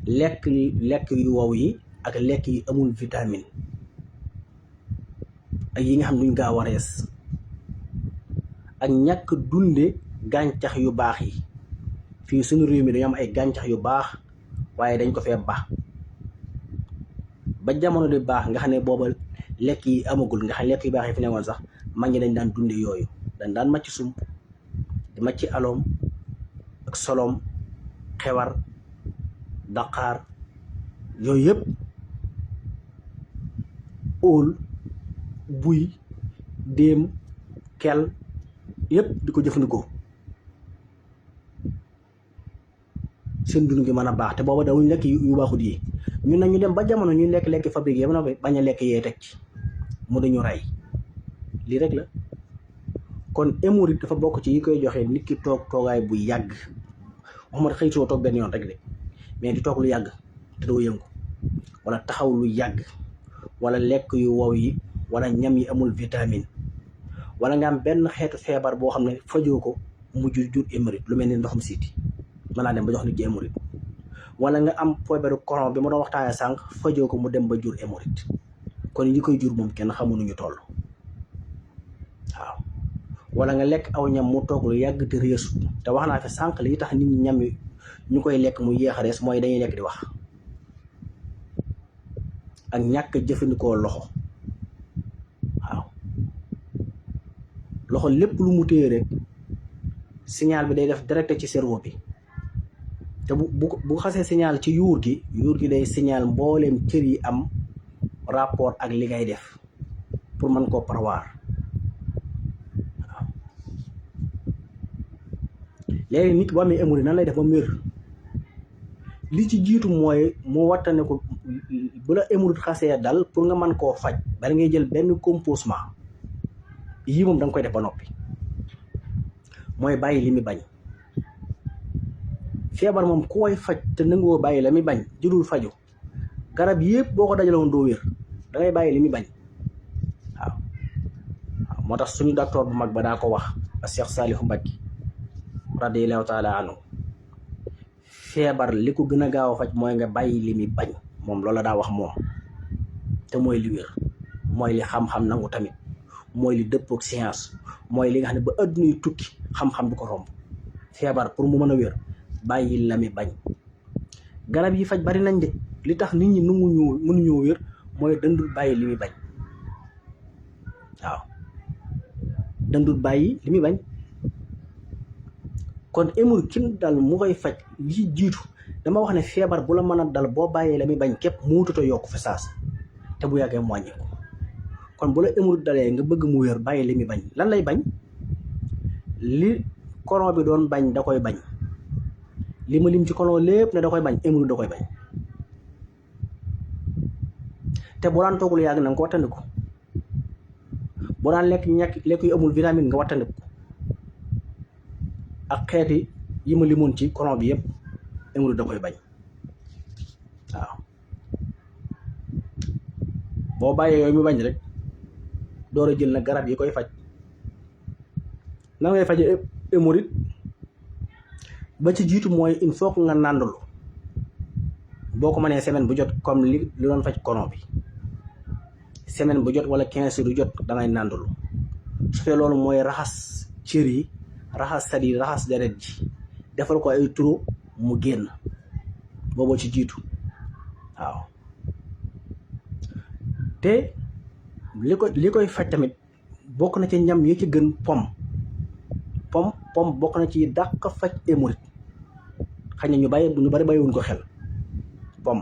S1: lekk yu wow yi ak lekk yi amul vitamine ak yi nga xam duñ gaaw a rees ak ñàkk dunde gàncax yu baax yi fii suñu réew mi dañu am ay gàncax yu baax waaye dañ ko fee baax ba jamono di baax nga xam ne booba lekk yi amagul nga xam lekk yu baax yi fi newoon sax mag ñi dañ daan dunde yooyu dañ daan màcc sump di màcc aloom ak solom xewar daqaar yooyu yëpp óol buy déem kel yëpp di ko jëfandikoo seen dund gi mën a baax te booba dawuñ lekk yu baaxut yi ñun nag ñu dem ba jamono ñuy lekk fabrique yi bañ a lekk yee teg ci mu dañu rey lii rek la kon hémorroïde dafa bokk ci yi koy joxe nit ki toogaay bu yàgg waxuma xëy soo toog benn yoon rek de mais di toog lu yàgg te doo yëngu wala taxaw lu yàgg wala lekk yu wow yi wala ñam yi amul vitamine wala nga am benn xeetu feebar boo xam ne fajoo ko mujj jur hémorroïde lu mel ni ndoxum siiti mën naa dem ba jox nit ci hémorroïde wala nga am feebaru colon bi ma doon waxtaanee sànq fajoo ko mu dem ba jur hémorroïde kon yi koy jur moom kenn xamu nu ñu toll waaw wala nga lekk aw ñam mu toog lu yàgg te réesu te wax naa fi sànq li tax nit ñi ñam yi ñu koy lekk mu yéex a rees mooy dañuy lekk di wax ak ñàkk jëfandikoo loxo waaw loxo lépp lu mu téye rek signal bi day def direct ci cerveau bi te bu xasee signal ci yuur gi day signal mbooleem cër yi am rapport ak li ngay def pour mën koo prévoir waaw léegi nit bu amee hémorroïde nan lay def ba mu wér li ci jiitu mooy mu wattane ko bu la hémorroïde xasee dal pour nga mën koo faj bari ngay jël benn composement yii moom da nga koy def ba noppi mooy bàyyi li muy bañ feebar moom ku koy faj te nangoo bàyyi la muy bañ jëlul faju garab yëpp boo ko dajaloon doo wér da ngay bàyyi li muy bañ waaw moo tax suñu docteur bu mag ba daa ko wax a Cheikh Saliou Mbacké radiyallahu taala anhu feebar li ko gën a gaaw a faj mooy nga bàyyi li muy bañ moom loolu la daa wax moom te mooy li wér mooy li xam-xam nangu tamit mooy li dëppook science mooy li nga xam ne ba adduna yi tukki xam-xam du ko romb feebar pour mu mën a wér bàyyi la muy bañ garab yi faj bari nañ de li tax nit ñi mënuñoo wér mooy dandul bàyyi li muy bañ waaw dandul bàyyi li muy bañ kon hémorroïde kin dal mu koy faj li jiitu dama wax ne feebar bu la mën a dal boo bàyyee la muy bañ képp muututa yokk fa saas te bu yàggee mu wàññi ko kon bu la hémorroïde dalee nga bëgg mu wér bàyyi li muy bañ lan lay bañ li colon bi doon bañ da koy bañ li ma lim ci colon lépp ne da koy bañ hémorroïde da koy bañ te bu daan toog lu yàgg na nga ko wattandiku boo daan lekk yu amul vitamine nga wattandiku ak xeeti yi ma limoon ci colon bi yëpp hémorroïde da koy bañ waaw boo bàyyee yooyu mu bañ rek door a jël na garab yi koy faj. nan ngay faje hémorroïde ba ci jiitu mooy il faut que nga nàndalu boo ko mënee semaine bu jot comme li doon faj colon bi semaine bu jot wala 15 jours du jot da ngay nàndalu su fekkee loolu mooy raxas cër yi raxas sat yi raxas deret ji defal ko ay turu mu génn booboo ci jiitu waaw te li koy faj tamit bokk na ci ñam yi ci gën pom bokk na ci dàq faj hémorroïde xëy na ñu bari bàyyiwuñ ko xel pom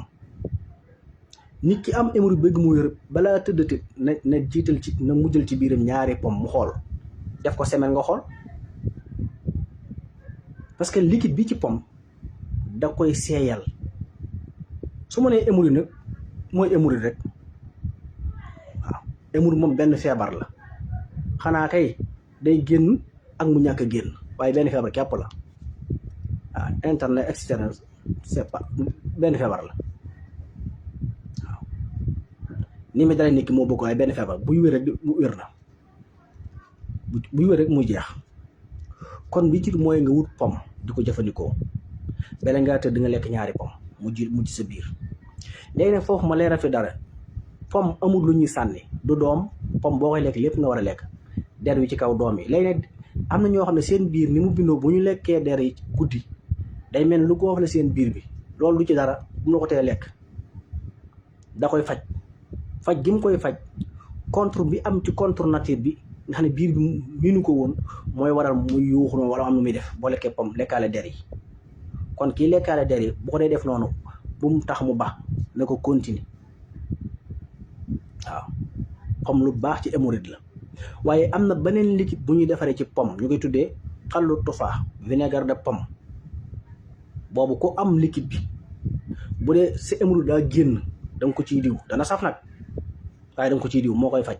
S1: nit ki am hémorroïde bëgg mu wér balaa tëddati na jiital ci na mujjal ci biiram ñaari pom mu xool def ko semaine nga xool parce que liquide bi ci pom da koy seeyal su ma nee hémorroïde nag mooy hémorroïde rek waaw hémorroïde moom benn feebar la xanaa kay day génn ak mu ñàkk a génn waaye benn feebar képp la waaw interne externe c'est pas benn feebar la waaw ni mi dalee nit ki moo bokk waaye benn feebar buy wér rek mu wér na buy wér rek muy jeex kon bi ci mooy nga wut pom di ko jëfandikoo bala ngaa tëdd nga lekk ñaari pom mu ci sa biir léegi nag foofu ma leeral fi dara pom amul lu ñuy sànni du doom pom boo koy lekk lépp nga war a lekk der wi ci kaw doom yi léegi nag am na ñoo xam ne seen biir ni mu bindoo bu ñu lekkee der yi guddi day mel lu ko wax la seen biir bi loolu du ci dara bu na ko tee lekk da koy faj gi mu koy faj contre bi am ci contre nature bi nga xam ne biir bi miinu ko woon mooy waral muy yuuxu noonu wala am lu muy def boo lekkee pom lekkaale der yi kon kii lekkaale der yi bu ko dee def noonu bu mu tax mu baax na ko continuer waaw pom lu baax ci hémorroïde la waaye am na beneen liquide bu ñuy defaree ci pom ñu koy tuddee xallu tufaa vinaigre de pomme boobu ko am liquide bi bu dee sa hémorroïde daa génn da nga ko ciy diw dana saf nag waaye da nga ko ciy diw moo koy faj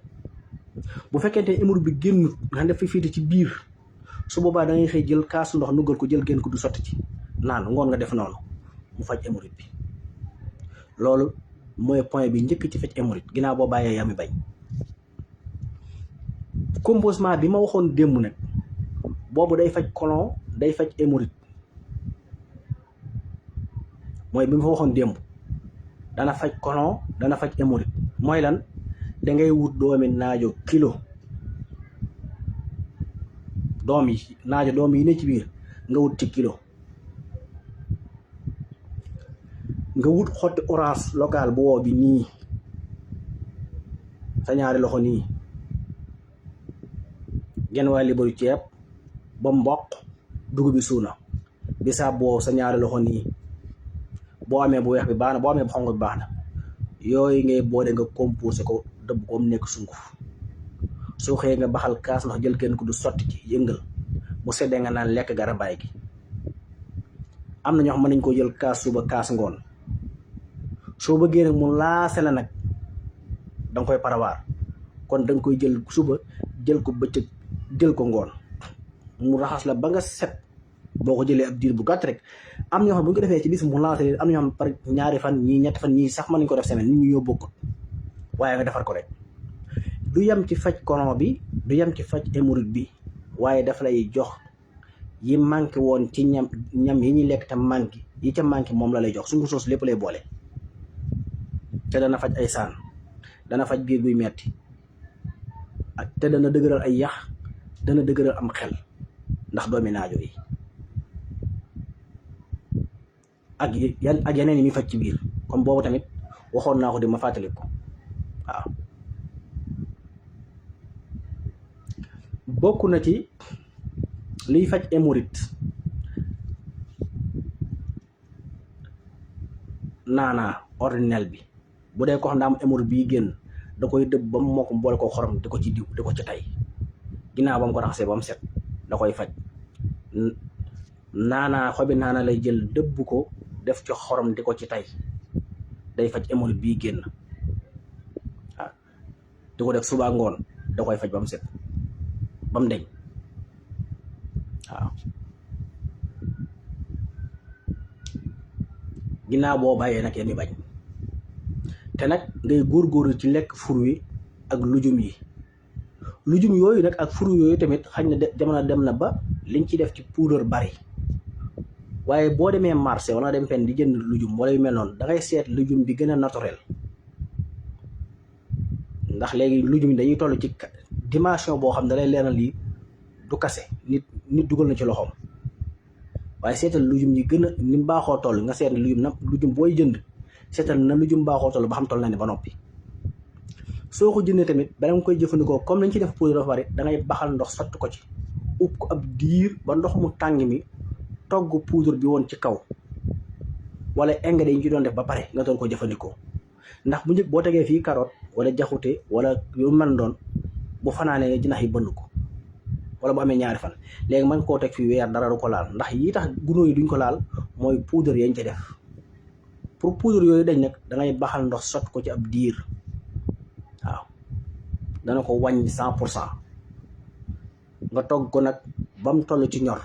S1: bu fekkente ne hémorroïde bi génnut nga def fi fiite ci biir su boobaa da ngay xëy jël kaasu ndox nugal ko jël génn ko du sotti ci naan ngoon nga def noonu mu faj hémorroïde bi loolu mooy point bi njëkk ci faj hémorroïde ginnaaw boo bàyyee yami bañ composement bi ma waxoon démb nag boobu day faj colon day faj hémorroïde mooy bi ma fa waxoon démb dana faj colon dana faj hémorroïde mooy lan dangay wut doomi naajo kilo doom yi ne ci biir nga wut ci kilo nga wut xotti orange local bu wow bi nii sa ñaari loxo nii genn waa libaru ceeb ba mboq dugub bi suuna bisaab bu wow sa ñaari loxo nii boo amee bu weex bi baax na boo amee bu xonq bi baax na yooyu ngay boole nga composé ko dëbb ko mu nekk sunguf soo xëyee nga baxal kaas ndox jël kenn ku du sotti ci yëngal bu seddee nga naan lekk garabaay gi am na ñoo xam mën nañ koo jël kaas suba kaas ngoon soo bëggee nag mu laase la nag danga koy parawaar kon danga koy jël suba jël ko bëccëg jël ko ngoon mu raxas la ba nga set boo ko jëlee ab diir bu gàtt rek am ñoo xam bu ñu ko defee ci bis mu lancé leen am ñoo xam par ñaari fan ñii ñetti fan ñii sax mën nañu ko def semaine nit ñi ñoo bokkut waaye nga defar ko rek du yem ci faj colon bi du yem ci faj hémorroïde bi waaye daf lay jox yi manqué woon ci ñam yi ñuy lekk te manqué yi ca manqué moom la lay jox sungu soos lépp lay boole te dana faj ay saan dana faj biir buy metti te dana dëgëral ay yax dana dëgëral am xel ndax doomi naajo yi ak yeneen yi muy faj ci biir comme boobu tamit waxoon naa ko di ma fàttali ko waaw bokk na ci liy faj hémorroïde naanaa ordinaire bi bu dee ko xam daa am hémorroïde bii génn da koy dëbb ba mu mokk boole ko xorom di ko ci diw di ko ci tay ginnaaw ba mu ko raxasee ba mu set da koy faj naanaa xobi naanaa lay jël dëbb ko def ci xorom di ko ci tay day faj hémorroïde bii génn waaw di ko def suba ngoon da koy faj ba mu set ba mu deñ waaw. ginnaaw boo bàyyee nag yenn bañ te nag ngay góorgóorlu ci lekk fur wi ak lujum yi. lujum yooyu nag ak fur yooyu tamit xañ na jamono dem na ba liñ ci def ci poudre bari, waaye boo demee marché wala dem fenn di jënd lujum wala yu mel noonu da ngay seet lujum bi gën a naturel, ndax léegi lujum yi dañuy toll ci dimension boo xam ne da lay leeral lii du kase nit dugal na ci loxoom. waaye seetal lujum yi gën a ni mu baaxoo toll nga seet lujum booy jënd seetal na lujum baaxoo toll ba xam toll na ne ba noppi. soo ko jëndee tamit bala nga koy jëfandikoo comme lañ ci def poudre dafa bari da ngay baxal ndox sotti ko ci upp ko ab diir ba ndox mu tàng mi togg poudre bi woon ci kaw wala ingrédients yi ñu ci doon def ba pare nga doon ko jëfandikoo. ndax bu njëkk boo tegee fii carotte wala jaxute wala yu mel doon bu fanaanee jinax yi bënn ko wala bu amee ñaari fan léegi man koo teg fii weer dara du ko laal, ndax yi tax gunóor yi duñ ko laal mooy poudre yañ ci def. pour poudre yooyu dañ nag da ngay baxal ndox sotti ko ci ab diir waaw dana ko wàññi 100%. nga togg ko nag ba mu toll ci ñor.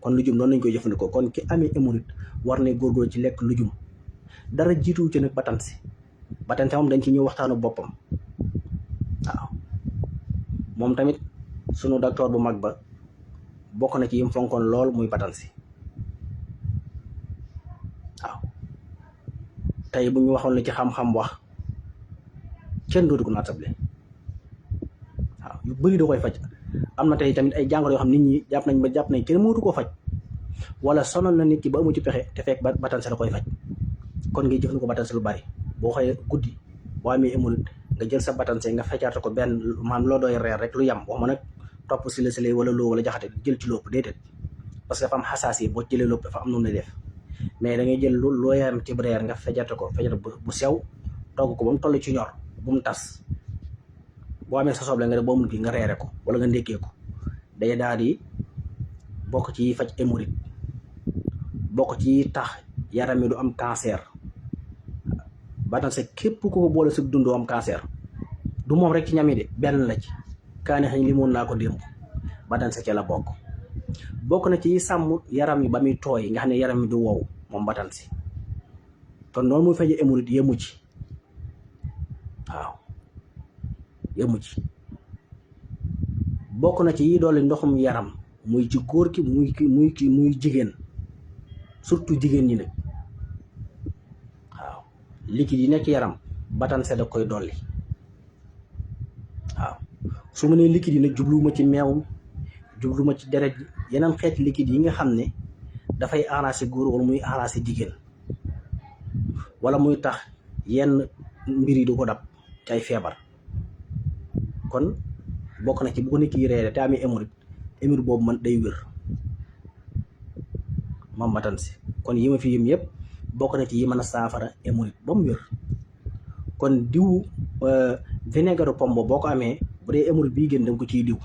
S1: kon lujum noonu lañ koy jëfandikoo. kon ki amee hémorroïde war ne góorgóorlu ci lekk lujum. dara jiituwu ci nag batansi moom dañ ci ñëw waxtaanu boppam waaw. moom tamit sunu docteur bu mag ba bokk na ci yim fonkoon lool muy batansi waaw. tey bu ñu waxoon la ci xam-xam wax kenn dootu ko naatable waaw. yu bëri da koy faj. am na tey tamit ay jàngoro yoo xam nit ñi jàpp nañ kenn mënatu koo faj wala sonal na nit ki ba amu ci pexe te fekk batanse la koy faj. kon ngay jëfandikoo batanse lu bari. boo xëyee guddi boo amee hémorroïde nga jël sa batanse nga feccaate ko benn maam loo doy reer rek lu yam wax ma nag topp si la wala loo wala jaxate jël ci lopp déedéet, parce que dafa am xasaas yi boo jëlee lopp dafa am nu mu def. mais da ngay jël loo yam ci reer nga feccaate bu sew togg ko ba mu toll ci ñor bu mu tas. boo amee sa soble nga def boo mun nga reere ko wala nga ndékkee ko day daal di bokk ci faj hémorroïde, bokk ci tax yaram mi du am cancer. batanse képp ko boole si dund am cancer du moom rek ci ñam yi de benn la ci. kaani xañ limoon naa ko démb batanse ca la bokk na ci sàmm yaram yi ba muy tooy nga xam ne yaram mi du wow moom batanse. kon noonu muy faje hémorroïde yemu ci waaw yemu ci. bokk na ci yi doole ndoxum yaram muy ci góor ki muy jigéen, surtout jigéen ñi nag waaw. liquide yi nekk yaram batanse da koy dolli waaw. su ma nee liquide yi nag jubluwuma ci meew, jubluwuma ci deret yeneen xeeti liquide yi nga xam ne dafay arrangé góor wala muy arrangé jigéen wala muy tax yenn mbir yi du ko dab ci ay feebar. kon bokk na ci bu ko nit ki reere te amee hémorroïde boobu man day wér moom batanse. kon yi ma fi yëm yëpp bokk na ci yi mën a saafara hémorroïde ba mu wér. kon diw vinaigre pomme boo ko amee bu dee hémorroïde bii gën da nga ko ciy diw.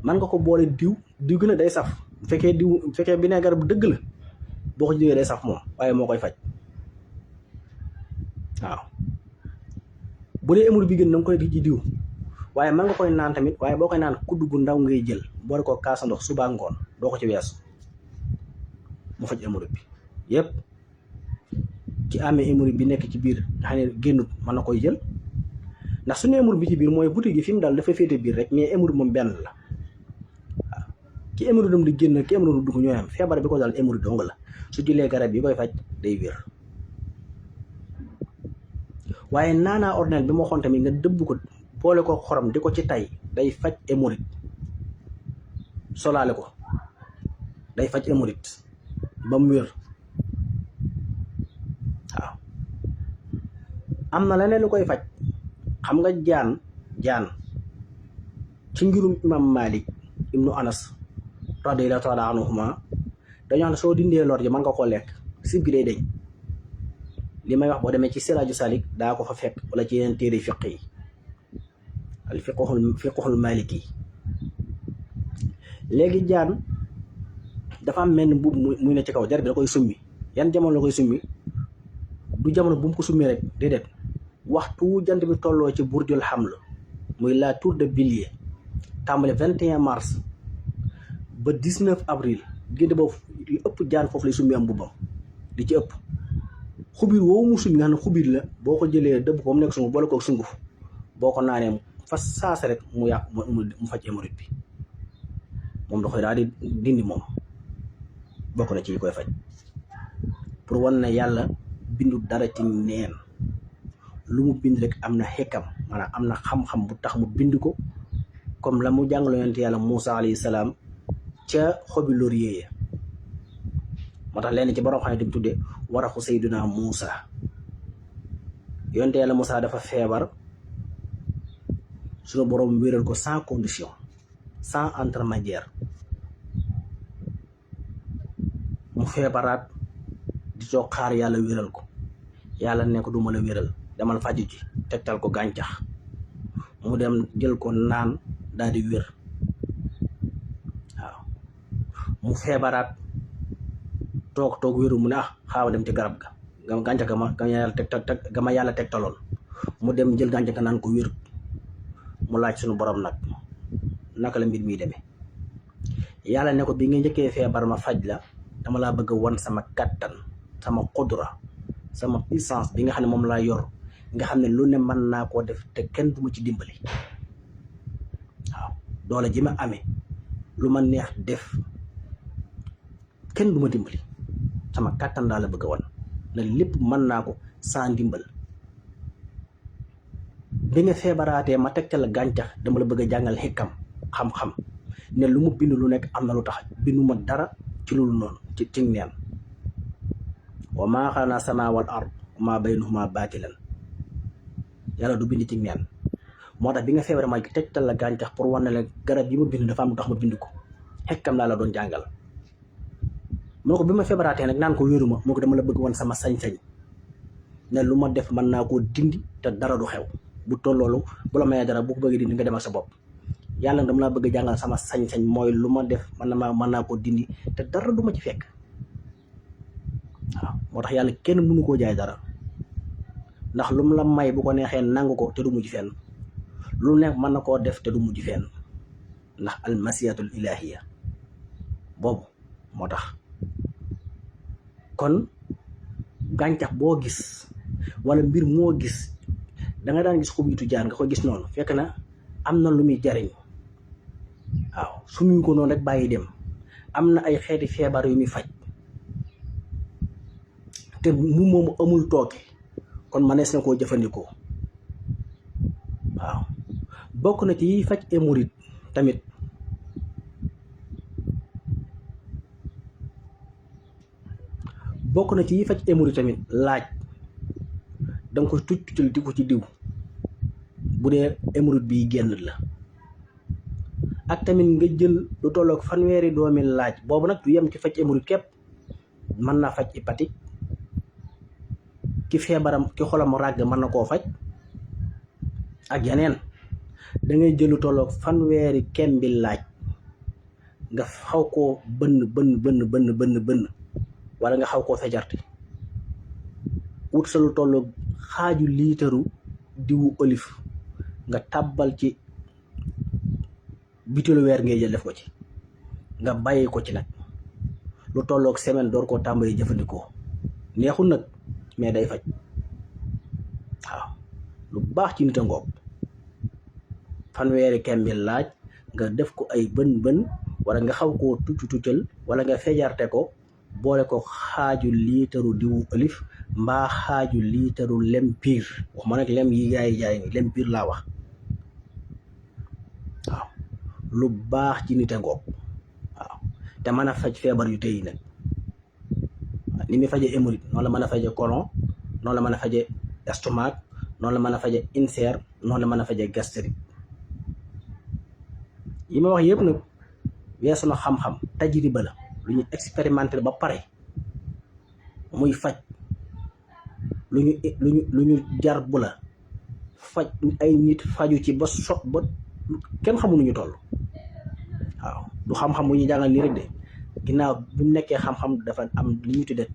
S1: man nga ko boole diw gën a day saf bu fekkee vinaigre bu dëgg la boo ko diwee day saf moom waaye moo koy faj waaw. bu dee hémorroïde bi gën da nga koy ci diw waaye man nga koy naan tamit, waaye boo koy naan kudd gu ndaw ngay jël boole ko kaasa ndox suba ngoon doo ko ci weesu mu faj hémorroïde bi yëpp. ci amee hémorroïde bi nekk ci biir nga xam ne génnut mën na koy jël, ndax su ne hémorroïde bi ci biir mooy buti gi fi mu daal dafa féete biir rek, mais hémorroïde moom benn la waaw. ki hémorroïde am di génn ki hémorroïde dugg ñooy am, feebar bi ko daal hémorroïde dong la. su jëlee garab yi koy faj day wér. waaye naanaa ordinaire bi ma waxoon tamit nga dëbb ko boole ko xorom di ko ci tay day faj hémorroïde. solaale ko day faj hémorroïde ba mu wér waaw. am na leneen lu koy faj, xam nga jaan ci ngirum imam Malik ibnu Anas radiyallahu taala anhuma dañoo xam ne soo dindee lor ji mën nga koo lekk sib gi day deñ. li may wax boo demee ci Siraaju Salik daa ko fa fekk wala ci yeneen téere fiq yi al fiqhul maliki. léegi jaan dafa am menn mbubb muy ne ci kaw der bi da koy summi. yan jamono la koy summi? du jamono bu mu ko summi rek déedéet, waxtu jant bi tolloo ci burjul haml muy la tour de Bélier tàmbale 21 mars ba 19 avril diggante boobu li ëpp jaan foofu lay summi am mbubbam li ci ëpp xubir woowu mu summi nga xam ne xubir la boo ko jëlee dëbb ko mu nekk sunguf boole ko sunguf boo ko naanee fa saase rek mu yàq mu faj hémorroïde bi moom da koy daal di dindi moom bokk na ci yi koy faj pour wan ne yàlla bindu dara ci neen lu mu bind rek am na xekkam maanaam am na xam-xam bu tax mu bind ko comme la mu jàngalo yonent yàlla Moussa alayhi salaam ca xobi laurier ya moo tax leen ci borom xam ne di tudde waraxu Seydina Moussa yonent yàlla Moussa dafa feebar suñu borom wéral ko sans condition sans intermédiaire mu feebaraat di toog xaar yàlla wéral ko yàlla ne ko du ma la wéral demal faju ji tegtal ko gàncax mu dem jël ko naan daal di wér waaw mu feebaraat toog wéru mu ne xaawa dem ci garab ga gàncax ga ma yàlla tegtaloon mu dem jël gàncax ga naan ko wér mu laaj suñu borom nag naka la mbir mi demee yàlla ne ko bi nga njëkkee feebar ma faj la dama laa bëgg wan sama kattan sama xudra sama puissance bi nga xam ne moom laa yor nga xam ne lu ne mën naa koo def te kenn du ma ci dimbali waaw doole ji ma amee lu ma neex def kenn du ma dimbali sama kattan daa la bëgg a wan ne lépp mën naa ko sans ndimbal bi nga feebaraatee ma tegtal la gàncax dama la bëgg a jàngal xekkam xam-xam ne lu mu bind lu nekk am na lu tax bindu ma dara ci loolu noonu ci neen wa maa xalaqnaa samaa wal ard wa maa baynahuma baatilan yàlla du bind ci neen moo tax bi nga feebaree ma tegtal la gàncax pour wane la garab yi ma bind dafa am lu tax ma bind ko xekkam laa la doon jàngal moo ko bi ma feebaraatee nag naan ko wéeru ma moo ko dama la bëgg wan sama sañ-sañ ne lu ma def mën naa koo dindi te dara du xew bu tolloolu bu la mayee dara bu ko bëggee dindi nga dem ak sa bopp yàlla dama laa bëgg a jàngal sama sañ-sañ mooy lu ma def mën naa koo dindi te dara du ma ci fekk waaw moo tax yàlla kenn mënu koo jaay dara ndax lu mu la may bu ko neexee nangu ko te du mujj fenn lu nekk mën na koo def te du mujj fenn ndax almasiyatul ilahiya boobu moo tax kon gàncax boo gis wala mbir moo gis da nga daan gis xubitu jaan nga ko gis noonu fekk na am na lu muy jariñ waaw suñu ko noonu rek bàyyi dem am na ay xeeti feebar yu muy faj te mu moom amul tooke kon mënees na koo jëfandikoo waaw bokk na ci yiy faj hémorroïde tamit laaj danga koy tuccal di ko ci diw bu dee hémorroïde bi génn la ak tamit nga jël lu tolloog fanweeri doomi laaj boobu nag du yem ci faj hémorroïde képp mën naa faj hépatique ki feebaram ki xolam ràgg mën na koo faj ak yeneen da ngay jël lu tolloog fanweeri kembi laaj nga xaw koo bënn wala nga xaw koo fejarte wut sa lu tolloog xaaju liitaru diwu olive nga tàbbal ci bitéelu weer ngay jël def ko ci nga bàyyi ko ci nag lu tolloog semaine door koo tàmbali jëfandikoo neexul nag mais day faj waaw lu baax ci nit a ngoog fanweeri kembi laaj nga def ko ay bën wala nga xaw koo tuccal wala nga fejarte ko boole ko xaaju liitaru diwu olive mbaa xaaju liitaru lem piir wax ma nag lem yi gaay jaay ni lem piir laa wax waaw lu baax ci nit a ngoog waaw te mën a faj feebar yu tey nag ni muy faje hémorroïde noonu la mën a faje colon noonu la mën a faje estomac noonu la mën a faje ulcère noonu la mën a faje gastrique yi ma wax yëpp nag weesu na xam-xam tajriba la lu ñu expérimenté ba pare muy faj lu ñu jar bu la faj ay nit faju ci ba sot ba kenn xamul nu ñu toll waaw du xam-xam bu ñu jàngal nii rek de ginnaaw bi mu nekkee xam-xam dafa am li ñu tuddee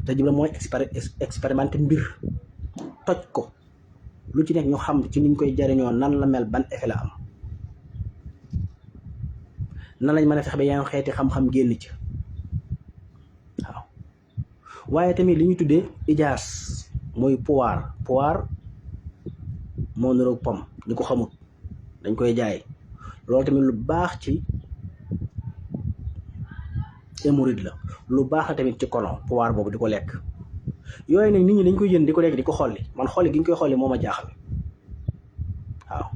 S1: tajriba mooy expérimenté mbir toj ko lu ci nekk ñu xam ci niñ koy jariñoo nan la mel, ban effet la am, nan lañ mën a fexe ba yeneen xeeti xam-xam génn ci. waaw waaye tamit li ñu tuddee ijaas mooy pouvoir moo niroog pom, ñu ko xamul dañ koy jaay. loolu tamit lu baax ci hémorroïde la, lu baax la tamit ci colon, pouvoir boobu di ko lekk. yooyu nag nit ñi dañ koy jënd di ko lekk di ko xolli. man xolli gi ñu koy xolli moo ma jaaxal. waaw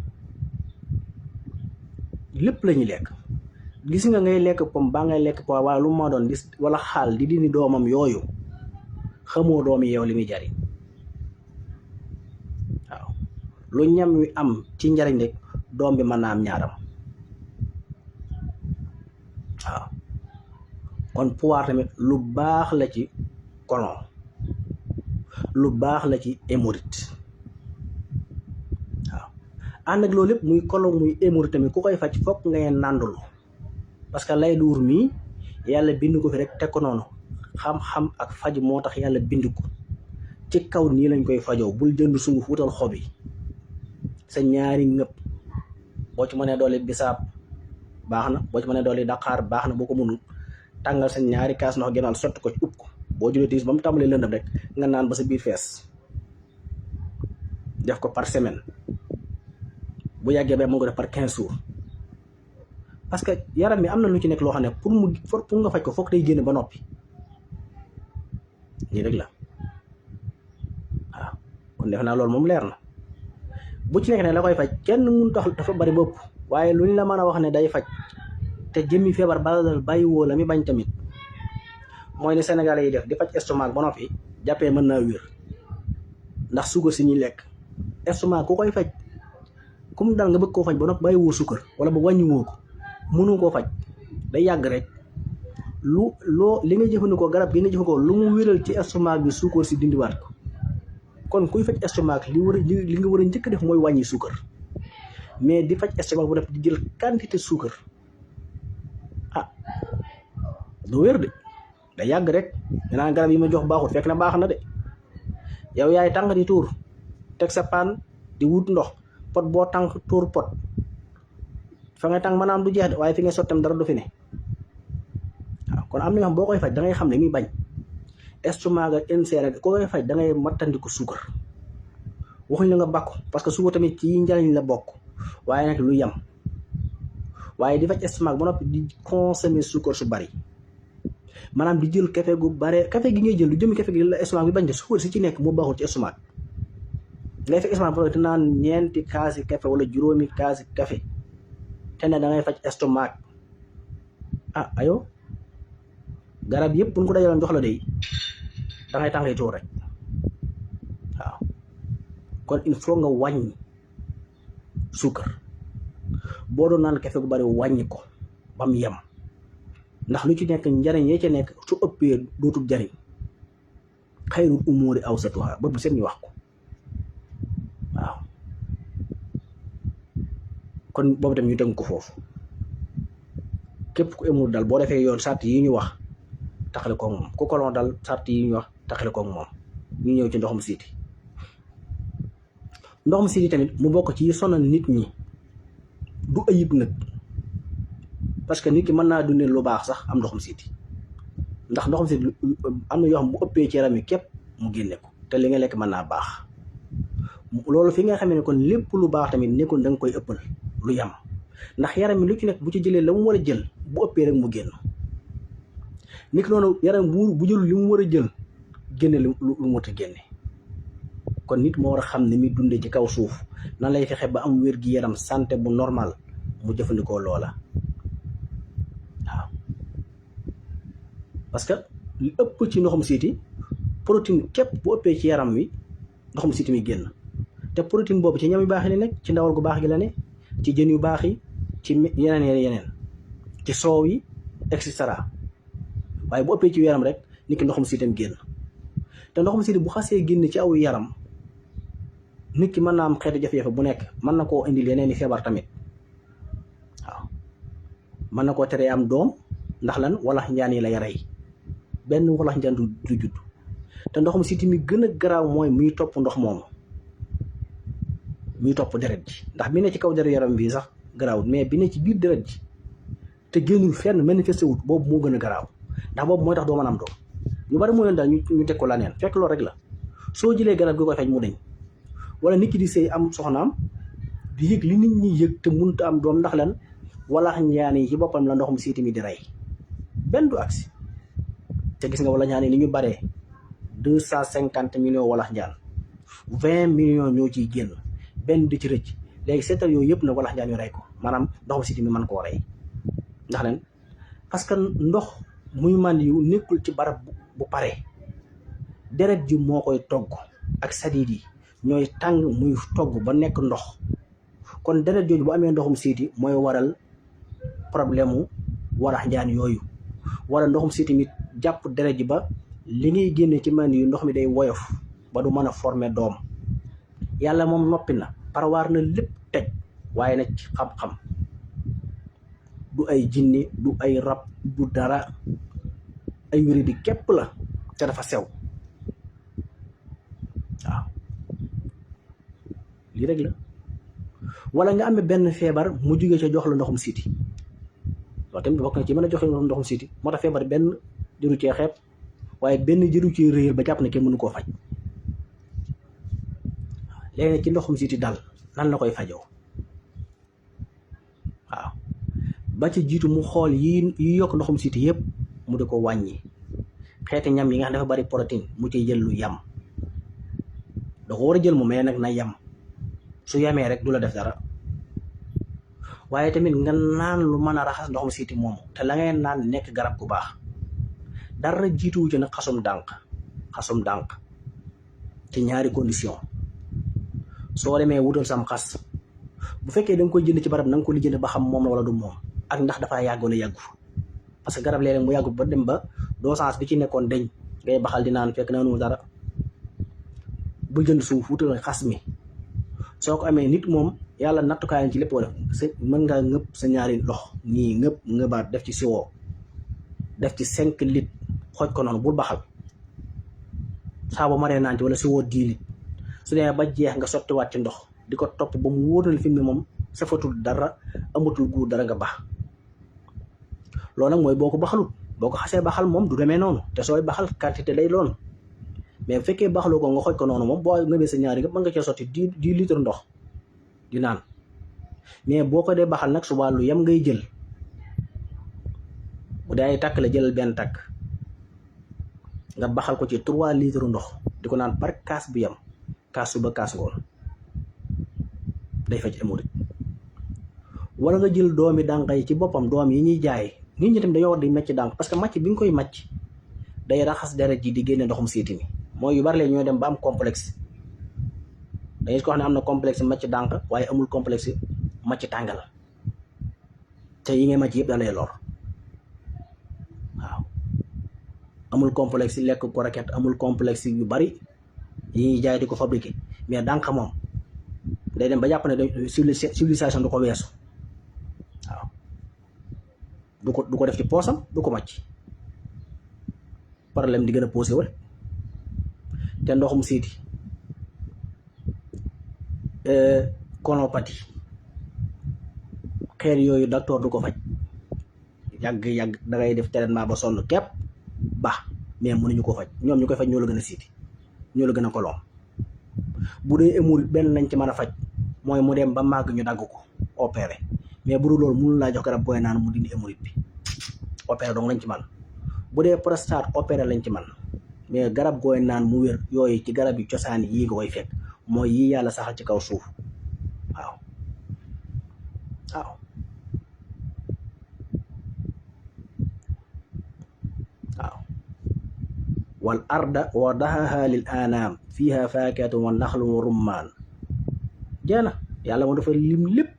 S1: lépp la ñuy lekk. gis nga ngay lekk pom baa ngay lekk pouvoir wala lu ma doon gis wala xaal di dindi doomam yooyu, xamoo doom yi yow li muy jariñ. waaw lu ñam wi am ci njariñ rek doom bi mën naa am ñaaram. waaw kon pouvoir tamit lu baax la ci colon, lu baax la ci hémorroïde. waaw ànd ak loolu lépp muy colon muy hémorroïde tamit ku koy faj fokk ngay nàndulu, parce que lay duur mii yàlla bind ko fi rek teg ko noonu. xam-xam ak faj moo tax yàlla bind ko ci kaw nii lañ koy fajoo. bul jënd sunguf wutal xob yi sa ñaari ngëpp, boo ci mënee doole bisaab baax na, boo ci mënee doole daqaar baax na, boo ko mënul tàngal sa ñaari kaas ndox gënal sotti ko ci upp ko. boo julee tiis ba mu tàmbalee lëndëm rek nga naan ba sa biir fees. def ko par semaine, bu yàggee ba mën ko def par 15 jours. parce que yaram mi am na lu ci nekk loo xam ne pour nga faj ko foog day génn ba noppi. nii rek la. waaw kon defe naa loolu moom leer na. bu ci nekk ne la koy faj kenn mun tax dafa bari bopp, waaye luñ la mën a wax ne day faj te jëmmi feebar balal bàyyi woo la mi bañ tamit mooy ni Sénégalais yi def di faj estomac ba noppi jàppee mën naa wér ndax suukar si ñuy lekk. estomac ku koy faj comme dal nga bëgg koo faj ba noppi bàyyi woo suukar wala ba wàññi woo ko, mënu koo faj, day yàgg rek. li nga jëfandikoo garab gi nga jëfandikoo lu mu wéral ci estomac bi suukar si dindiwaat ko. kon kuy faj estomac li nga war a njëkk def mooy wàññi suukar, mais di faj estomac bu def di jël quantité suukar doo wér de, da yàgg rek. danaa garab yi ma jox baaxul, fekk na baax na de. yow yaay tànk di tuur teg sa paan di wut ndox, pot boo tànk tuur pot fa nga tànk maanaam du jeex de, waaye fi nga sottam dara du fi ne. waaw kon am na xam boo koy faj da ngay xam ne muy bañ. estomac ak ulcère ak ko koy faj da ngay mattandiku suukar. waxuñ la nga bàkku parce que suukar tamit ci njariñ la bokk, waaye nag lu yem. waaye di faj estomac ba noppi di consommer suukar su bari, maanaam di jël café gu bare. café gi ngay jël lu jëmi café gi la estomac bi bañ de, suukar si ci nekk moo baaxul ci estomac. ngay fekk estomac ba te naan ñeenti kaasi café wala juróomi kaasi café te ne da ngay faj estomac. ayo garab yëpp buñ ko dajaloon jox la de da ngay tàngee tuur rek. waaw kon il faut nga wàññi suukar. boo doon naan café gu bari wàññi ko ba mu yem, ndax lu ci nekk njariñ yee ca nekk su ëppee dootul jariñ. xayrul umuuri awsatuha ba bu seen ñu wax ko. waaw kon boobu tam ñu tënk ko foofu. képp ku amul dal boo defee yoon sart yi ñu wax taxale koog moom, ku colon dal sart yi ñu wax taxale koog moom. ñu ñëw ci ndoxum siiti. ndoxum siiti tamit mu bokk ci sonal nit ñi, du ayib nag, parce que nit ki mën naa dundee lu baax sax am ndoxum siiti, ndax ndoxum siiti am na yoo xam bu ëppee ci yaram yi képp mu génne ko, te li nga lekk mën naa baax. loolu fi nga xamee ne kon lépp lu baax tamit nekkul da nga koy ëppal lu yam, ndax yaram mi lu ci nekk bu ci jëlee la mu war a jël bu ëppee rek mu génn. nit ki noonu yaram bu jël li mu war a jël génne lu mu war a génne. kon nit moo war a xam ne mi dundee ci kaw suuf nan lay fexe ba am wér gi yaram santé bu normal mu jëfandikoo loola. waaw parce que li ëpp ci ndoxum siiti protéine képp bu ëppee ci yaram wi ndoxum siiti mi génn. te protéine boobu ci ñam yu baax yi la nekk, ci ndawal gu baax gi la ne, ci jën yu baax yi, ci yeneen ci soow yi et cetera. waaye bu ëppee ci yaram rek nit ki ndoxum siitam génn. te ndoxum siiti bu xasee génn ci aw yaram nit ki mën naa am xeetu jafe-jafe bu nekk, mën na koo indil yeneen i feebar tamit. waaw mën na koo teree am doom ndax lan walax njaan yi la rey, benn walax njaan du judd. te ndoxum siiti mi gën a garaaw mooy muy topp ndox moomu. ñuy topp deret ji ndax bi ne ci kaw deret yaram bii sax garaawut mais bi ne ci biir deret ji te génnul fenn manifesté wut boobu moo gën a garaaw ndax boobu mooy tax doo mën am doom ñu bari mu leen daal ñu teg ko la neen fekk loolu rek la soo jëlee garab gi koy faj mu deñ wala nit ki di sëy am soxnaam di yëg li nit ñi yëg te mënut am doom ndax lan walax njaan yi ci boppam la ndoxum siiti mi di rey benn du agsi te gis nga wala njaan yi ni ñu baree 250 millions walax njaan 20 millions ñoo ciy génn benn di ci rëcc léegi seetal yooyu yëpp nag walax njaan yu rey ko maanaam ndoxum siiti mi mën koo rey ndax leen parce que ndox muy man yu nekkul ci barab bu pare deret ji moo koy togg ak sadiid yi ñooy tàng muy togg ba nekk ndox kon deret jooju bu amee ndoxum siiti mooy waral problème mu walax njaan yooyu wala ndoxum siiti mi jàpp deret ji ba li ngay génne ci man yu ndox mi day woyof ba du mën a former doom yàlla moom noppi na parawaar na lépp teg waaye nag ci xam-xam du ay jinne du ay rab du dara ay wéri di képp la te dafa sew waaw lii rek la wala nga amee benn feebar mu jugee ca jox la ndoxum siiti loolu tamit bokk na ci mën a joxe ndoxum siiti moo tax feebar benn jëru cee xeeb waaye benn jëru cee réer ba jàpp ne kenn mënu koo faj léegi ci ndoxum siiti dal nan la koy fajoo waaw ba ci jiitu mu xool yi yokk ndoxum siiti yëpp mu di ko wàññi xeeti ñam yi nga xam dafa bari protéine mu ci jël lu yam da ko war a jël mu mais nag na yam su yamee rek du la def dara waaye tamit nga naan lu mën a raxas ndoxum siiti moomu te la ngay naan nekk garab gu baax dara jiituwu ci nag xasum dànk ci ñaari condition soo demee wutal sam xas bu fekkee da nga koy jënd ci barab na nga ko lijjënd ba xam moom la wala du moom ak ndax dafaa yàgg wala yàggu parce que garab léeg-léeg mu yàggu ba dem ba dosage bi ci nekkoon deñ ngay baxal di naan fekk naanu dara bu jënd suuf wutal xas mi soo ko amee nit moom yàlla nattukaay ci lépp wala mën ngaa ngëpp sa ñaari lox nii ngëbaat def ci siwoo def ci 5 litres xooj ko noonu bul baxal saa ba maree naan ci wala siwoo 10 litres su demee ba jeex nga sottiwaat ci ndox di ko topp ba mu wóor na fi mu ne moom safatul dara amatul guur dara nga baax loolu nag mooy boo ko baxalut boo ko xasee baxal moom du demee noonu te sooy baxal quantité lay doon mais bu fekkee baxaloo ko nga xooj ko noonu moom boo ngëbee sa ñaari nga mën nga cee sotti 10 litres ndox di naan mais boo ko dee baxal nag su wàllu yem ngay jël bu dee ay takk la jëlal benn takk nga baxal ko ci 3 litres ndox di ko naan par kaas bu yem kaas suba kaas ngoon day faj hémorroïde wala nga jël doomi dànq yi ci boppam doom yi ñuy jaay nit ñi tamit dañoo war di macc dànq parce que macc bi nga koy macc day raxas deret ji di génne ndoxum siiti mi mooy yu bari leen ñooy dem ba am complexe dañuy ko xam ne am na complexe macc dànq waaye amul complexe macc tàngal te yi ngay macc yëpp da lay lor waaw amul complexe lekk ko raket amul complexe yu bari yi ñuy jaay di ko fabriqué mais dànq moom day dem ba jàpp ne civilisation du ko weesu waaw du ko def ci poosam du ko màcc problème di gën a posé wala te ndoxum siiti colopathie xeer yooyu docteur du ko faj yàgg da ngay def traitement ba sonn képp baax mais mënuñu ko faj ñoom ñu koy faj ñoo la gën a siiti ñoo la gën a kolom bu dee hémorroïde benn lañ ci mën a faj mooy mu dem ba màgg ñu dagg ko opéré mais bu dul loolu mënul laa jox garab booy naan mu dindi hémorroïde bi opéré donc lañ ci man bu dee prostate opéré lañ ci man mais garab gooy naan mu wér yooyu ci garab yi cosaan yii nga koy fekk mooy yii yàlla saxal ci kaw suuf waaw wal arda wadahaha lil anam fiha faakihatu wa naxlu wa rummaan jeena yàlla moo dafa lim lépp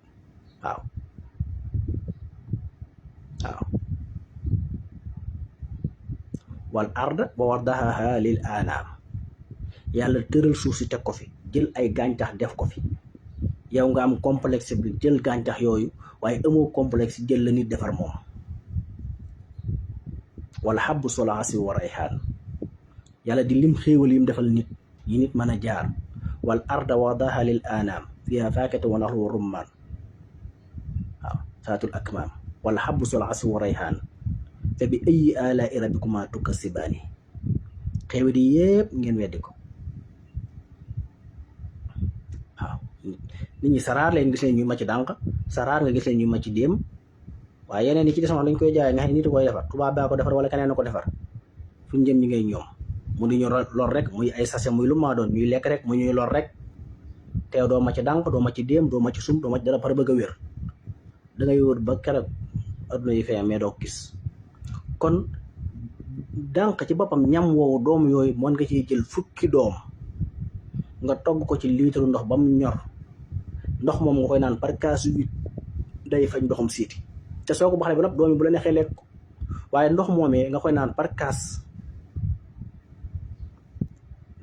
S1: waaw wal arda wadahaha lil anam yàlla tëral suuf si teg ko fi jël ay gàncax def ko fi yow nga am complexe bi jël gàncax yooyu waaye amoo complexe jël la nit defar moom wala xabbu solaasi wa rayhaan yàlla di lim xéewal yim defal nit yi nit mën a jaar wal arda wadaha lil anam fiha faakihatu wa naxlu wa rummaan waaw saatul akmaam wala habbu sul asfi wa rayhaan fa bi ayyi aalaa'i rabbikumaa tukazibaani xéewal yi yëpp ngeen weddi ko waaw nit ñi saraar leen gis leen ñuy màcc dànq saraar nga gis leen ñuy màcc déem waaye yeneen yi ci des wax lañ koy jaay nga xam ne nit a koy defar tubaab baa ko defar wala keneen a ko defar fu ñu jëm ñi ngay ñoom mu di ñu lor rek muy ay sachet muy lu maa doon ñuy lekk rek mu ñuy lor rek teew doo màcc dànq doo màcc déem doo màcc sum doo màcc dara pare bëgg a wér da ngay wër ba keroog adduna yi fee mais doo gis kon dànq ci boppam ñam woowu doom yooyu mën nga ciy jël fukki doom nga togg ko ci liitaru ndox ba mu ñor ndox moom nga koy naan par kaasu 8 day faj ndoxum siiti te soo ko baxalee ba nag doom yi bu la neexee lekk ko waaye ndox moomee nga koy naan par kaas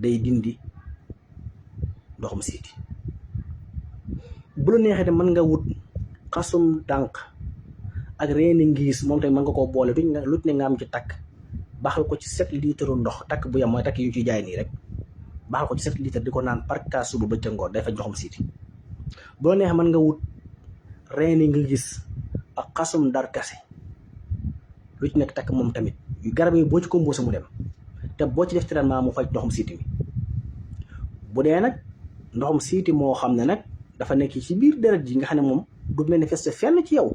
S1: day dindi ndoxum siiti bu la neexee te mën nga wut xasum dànq ak reeni ngiis moom tamit mën nga koo boole lu ne nga am ci takk baxal ko ci 7 litre ndox takk bu yam mooy takk yu ci jaay nii rek baxal ko ci 7 litre di ko naan par kaas suba ba ngoon day faj ndoxum siiti bu la neexee mën nga wut reeni nga gis ak xasum darkase lu ci nekk takk moom tamit yu garab yi boo ci composé mu dem te boo ci def traitement mu faj ndoxum siiti mi bu dee nag ndoxum siiti moo xam ne nag dafa nekk ci biir deret ji nga xam ne moom du manifester fenn ci yow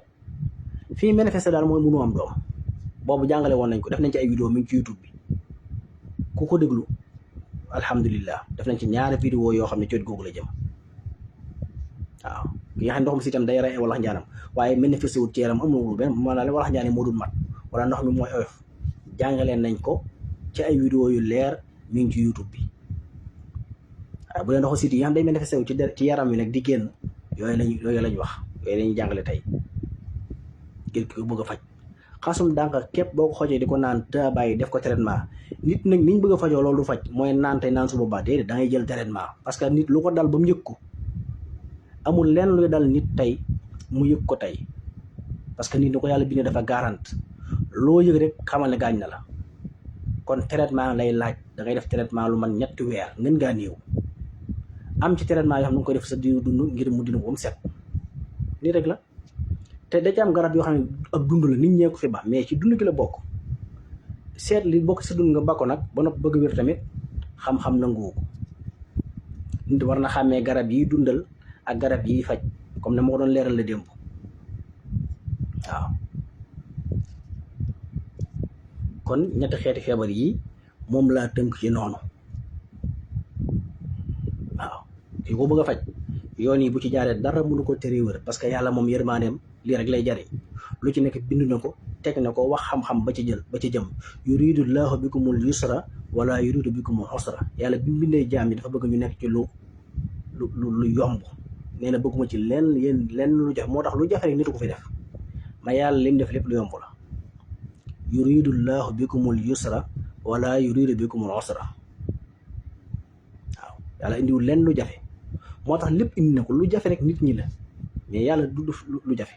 S1: fii manifester daal mooy mënu am doom boobu jàngale woon nañ ko def nañ ci ay vidéo mi ngi ci YouTube bi ku ko déglu alhamdulillah def nañ ci ñaari vidéo yoo xam ne coot googu la jëm waaw ki nga xam ne ndoxum siitam day rey walax njaanam waaye manifesté wut ci yaram amul benn maanaam walax njaane moo dul mat wala ndox mi mooy oyof jàngaleen nañ ko ci ay vidéo yu leer mi ngi ci YouTube bi waaw bu dee ndoxu siit yi nga xam day manifesté wu ci yaram wi nag di génn yooyu lañ wax yooyu lañuy jàngale tey ngir ki ko bëgg a faj xasum dànq képp boo ko xojee di ko naan te bàyyi def ko traitement nit nag niñ bëgg a fajoo loolu du faj mooy naan tey naan su boobaa déedéet da ngay jël traitement parce que nit lu ko dal ba mu yëg ko amul lenn luy dal nit tey mu yëg ko tey parce que nit ni ko yàlla bindee dafa garante loo yëg rek xamal ne gaañ na la kon traitement lay laaj da ngay def traitement lu man 3 weer ngeen ngaa néew am ci traitement yoo xam ne nga koy def sa diiru dund ngir mu dina ko mu set lii rek la te da ci am garab yoo xam ne ak dund la nit ñee ko fi ba mais ci dund gi la bokk seet li bokk sa dund nga ba ko nag ba nopp bëgg wér tamit xam-xam nanguwu ko nit war na xàmmee garab yi dundal ak garab yi faj comme ne ma ko doon leeral la démb waaw kon ñetti xeeti feebar yi moom laa tënk ci noonu waaw ki ko bëgg a faj yoon yi bu ci jaaree dara mënu ko teree wër parce que yàlla moom yërmaaneem lii rek lay jariñ lu ci nekk bind na ko teg na ko wax xam-xam ba ci jëm yuridu llaahu bikumul yusra wala yuridu bikumul usra yàlla bi mu bindee jaam yi dafa bëgg ñu nekk ci lu yomb nee na bëgguma ci lenn lu jafe moo tax lu jafe rek nit ko fi def ma yàlla lim def lépp lu yomb la yuridu llaahu bikumul yusra wala yuridu bikumul usra waaw yàlla indiwul lenn lu jafe moo tax lépp indi na ko lu jafe rek nit ñi la mais yàlla du lu jafe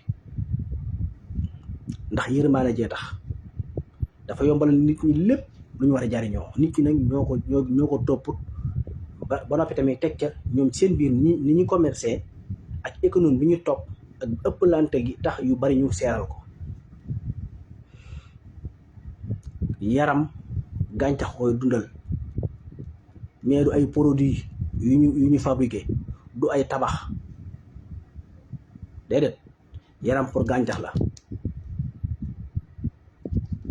S1: ndax yërmaane jee tax dafa yombal nit ñi lépp lu ñu war a jariñoo nit ñi nag ñoo ko topp ba noppi tamit teg ca ñoom seen biir ni ñu commercé ak économie bi ñu topp ak ëpplante gi tax yu bari ñu seeral ko yaram gàncax koy dundal mais du ay produits yu ñu fabriqué du ay tabax déedéet yaram pour gàncax la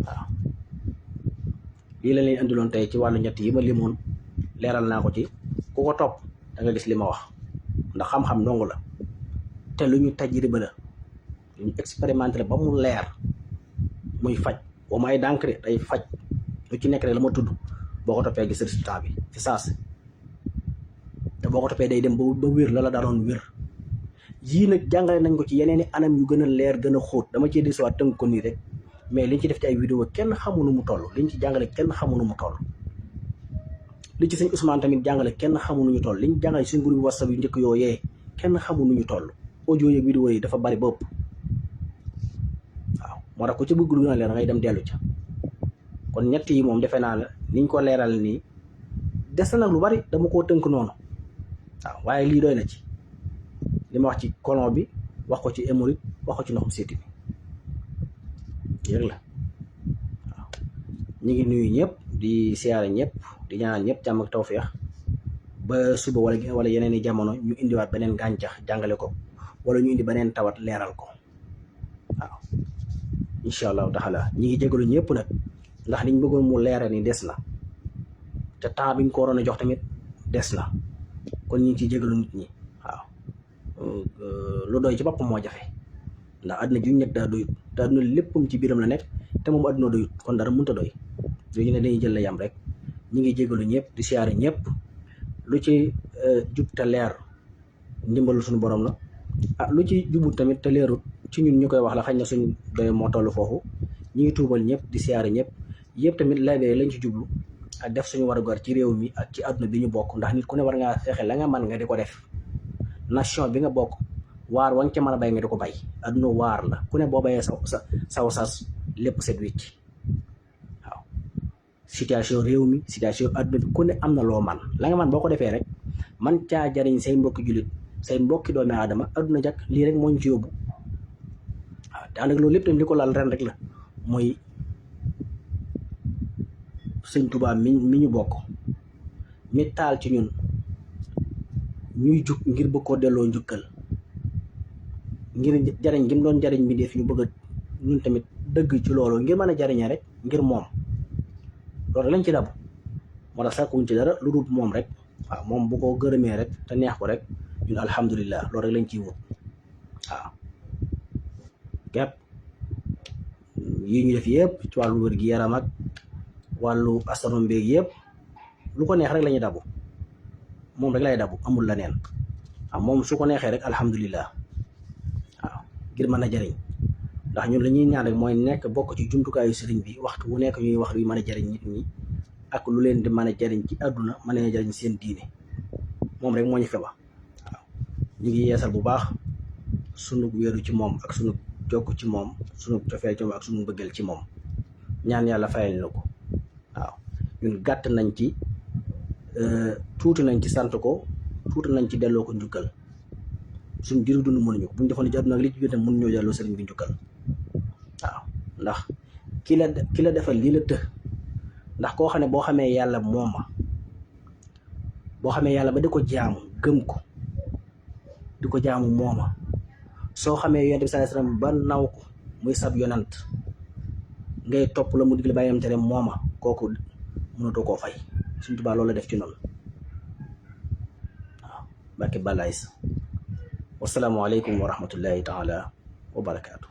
S1: waaw lii la leen indiloon tey ci wàllu ñett yi ma limoon leeral naa ko ci ku ko topp da nga gis li ma wax ndax xam-xam ndongu la te lu ñu tajriba la lu ñu expérimenté la ba mu leer muy faj boo ma ay dànk de day faj lu ci nekk rek la ma tudd boo ko toppee gis résultat bi fi saas te boo ko toppee day dem ba wér la daanoon wér yii nag jàngale nañ ko ci yeneen i anam yu gën a leer gën a xóot dama cee desiwaat tënk ko nii rek mais liñ ci def ci ay vidéo kenn xamu nu mu toll liñ ci jàngale kenn xamu nu mu toll li ci sëñ Ousmane tamit jàngale kenn xamu nu ñu toll liñ jàngale suñ groupe WhatsApp yu njëkk yooyee kenn xamu nu ñu toll audio yeeg vidéo yi dafa bari bopp waaw moo tax ku ci bëgg lu gën a leer da ngay dem dellu ca kon ñett yi moom defe naa la niñ ko leeral nii des na nag lu bari dama koo tënk noonu waaw waaye lii doy na ci li ma wax ci colon bi wax ko ci hémorroïde wax ko ci ndoxum séti bi yëg la waaw ñu ngi nuyu ñëpp di siyaare ñëpp di ñaanal ñëpp jàmm ak tawféex ba suba wala yeneen i jamono ñu indiwaat beneen gàncax jàngale ko wala ñu indi beneen tawat leeral ko waaw incha allahu taala ñi ngi jégalu ñëpp nag ndax liñ bëggoon mu leera ni des na te temps biñ ko waroon a jox tamit des na kon ñu ngi ciy jégalu nit ñi waaw lu doy ci boppam moo jafe ndax àdduna juñ nekk daa doyut te àdduna léppam ci biiram la nekk te moom àdduna doyut kon dara mënut a doy léegi ne dañuy jël la yam rek ñi ngi jégalu ñëpp di siyaare ñëpp lu ci jub te leer ndimbalu suñu borom la lu ci jubut tamit te leerut ci ñun ñu koy wax la xañ na suñ doy moo toll foofu ñi ngi tuubal ñëpp di siyaare ñëpp yëpp tamit laybee lañ ci jublu ak def suñu warugar ci réew mi ak ci àdduna bi ñu bokk ndax nit ku ne war ngaa fexe la nga mën nga di ko def nation bi nga bokk waar wa nga ca mën a bay nga di ko bay àdduna waar la ku ne boo bayee saw sas lépp set wicc waaw situation réew mi situation àdduna bi ku ne am na loo man la nga man boo ko defee rek man caa jariñ say mbokki jullit say mbokki doomi aadama àdduna jak lii rek moo ñu ci yóbbu waaw te ànd ak loolu lépp tamit li ko laal ren rek la mooy sëñ Tuubaa mi ñu bokk mi taal ci ñun ñuy jug ngir bëgg koo delloo njukkal ngir jariñ gi mu doon jariñ bi def ñu bëgg a ñun tamit dëgg ci loolu ngir mën a jariñee rek ngir moom loolu lañ ci dabu moo tax sàkkuwuñ ci dara lu dul moom rek waaw moom bu ko gërëmee rek te neex ko rek ñun alhamdulilah loolu rek lañ ciy wut waaw képp yi ñu def yëpp ci wàllu wér gi yaram ak wàllu astronomie beeg yëpp lu ko neex rek la ñuy dabu moom rek lay dabu amul la neen waaw moom su ko neexee rek alhamdulilah waaw ngir mën a jariñ ndax ñun la ñuy ñaan rek mooy nekk bokk ci jumtukaayu sëriñ bi waxtu wu nekk ñuy wax luy mën a jariñ nit ñi ak lu leen di mën a jariñ ci àdduna mën a jariñ seen diine moom rek moo ñu feba waaw ñu ngi yeesal bu baax sunu wéeru ci moom ak sunu jokk ci moom sunu cofeel ci moom ak sunu bëggal ci moom ñaan yàlla fayal na ko waaw ñun gàtt nañ ci tuuti nañ ci sant ko tuuti nañ ci delloo ko njukkal suñ diru dund mënuñu ko buñ defoon ci àdduna ak li ci biir tam mënuñoo delloo sëriñ bi njukkal waaw ndax ki la defal lii la të ndax koo xam ne boo xamee yàlla mooma boo xamee yàlla ba di ko jaamu gëm ko di ko jaamu mooma soo xamee yonent bi sallallahu alayhi wasallam ba naw ko muy sab yonant ngay topp la mu digle bàyyam tere mooma kooku mënatoo koo fay Sëriñ Tuubaa loolu la def ci noonu waaw barke balaay sa wasalaamu aleykum wa rahmatullahi taala wa barakaatu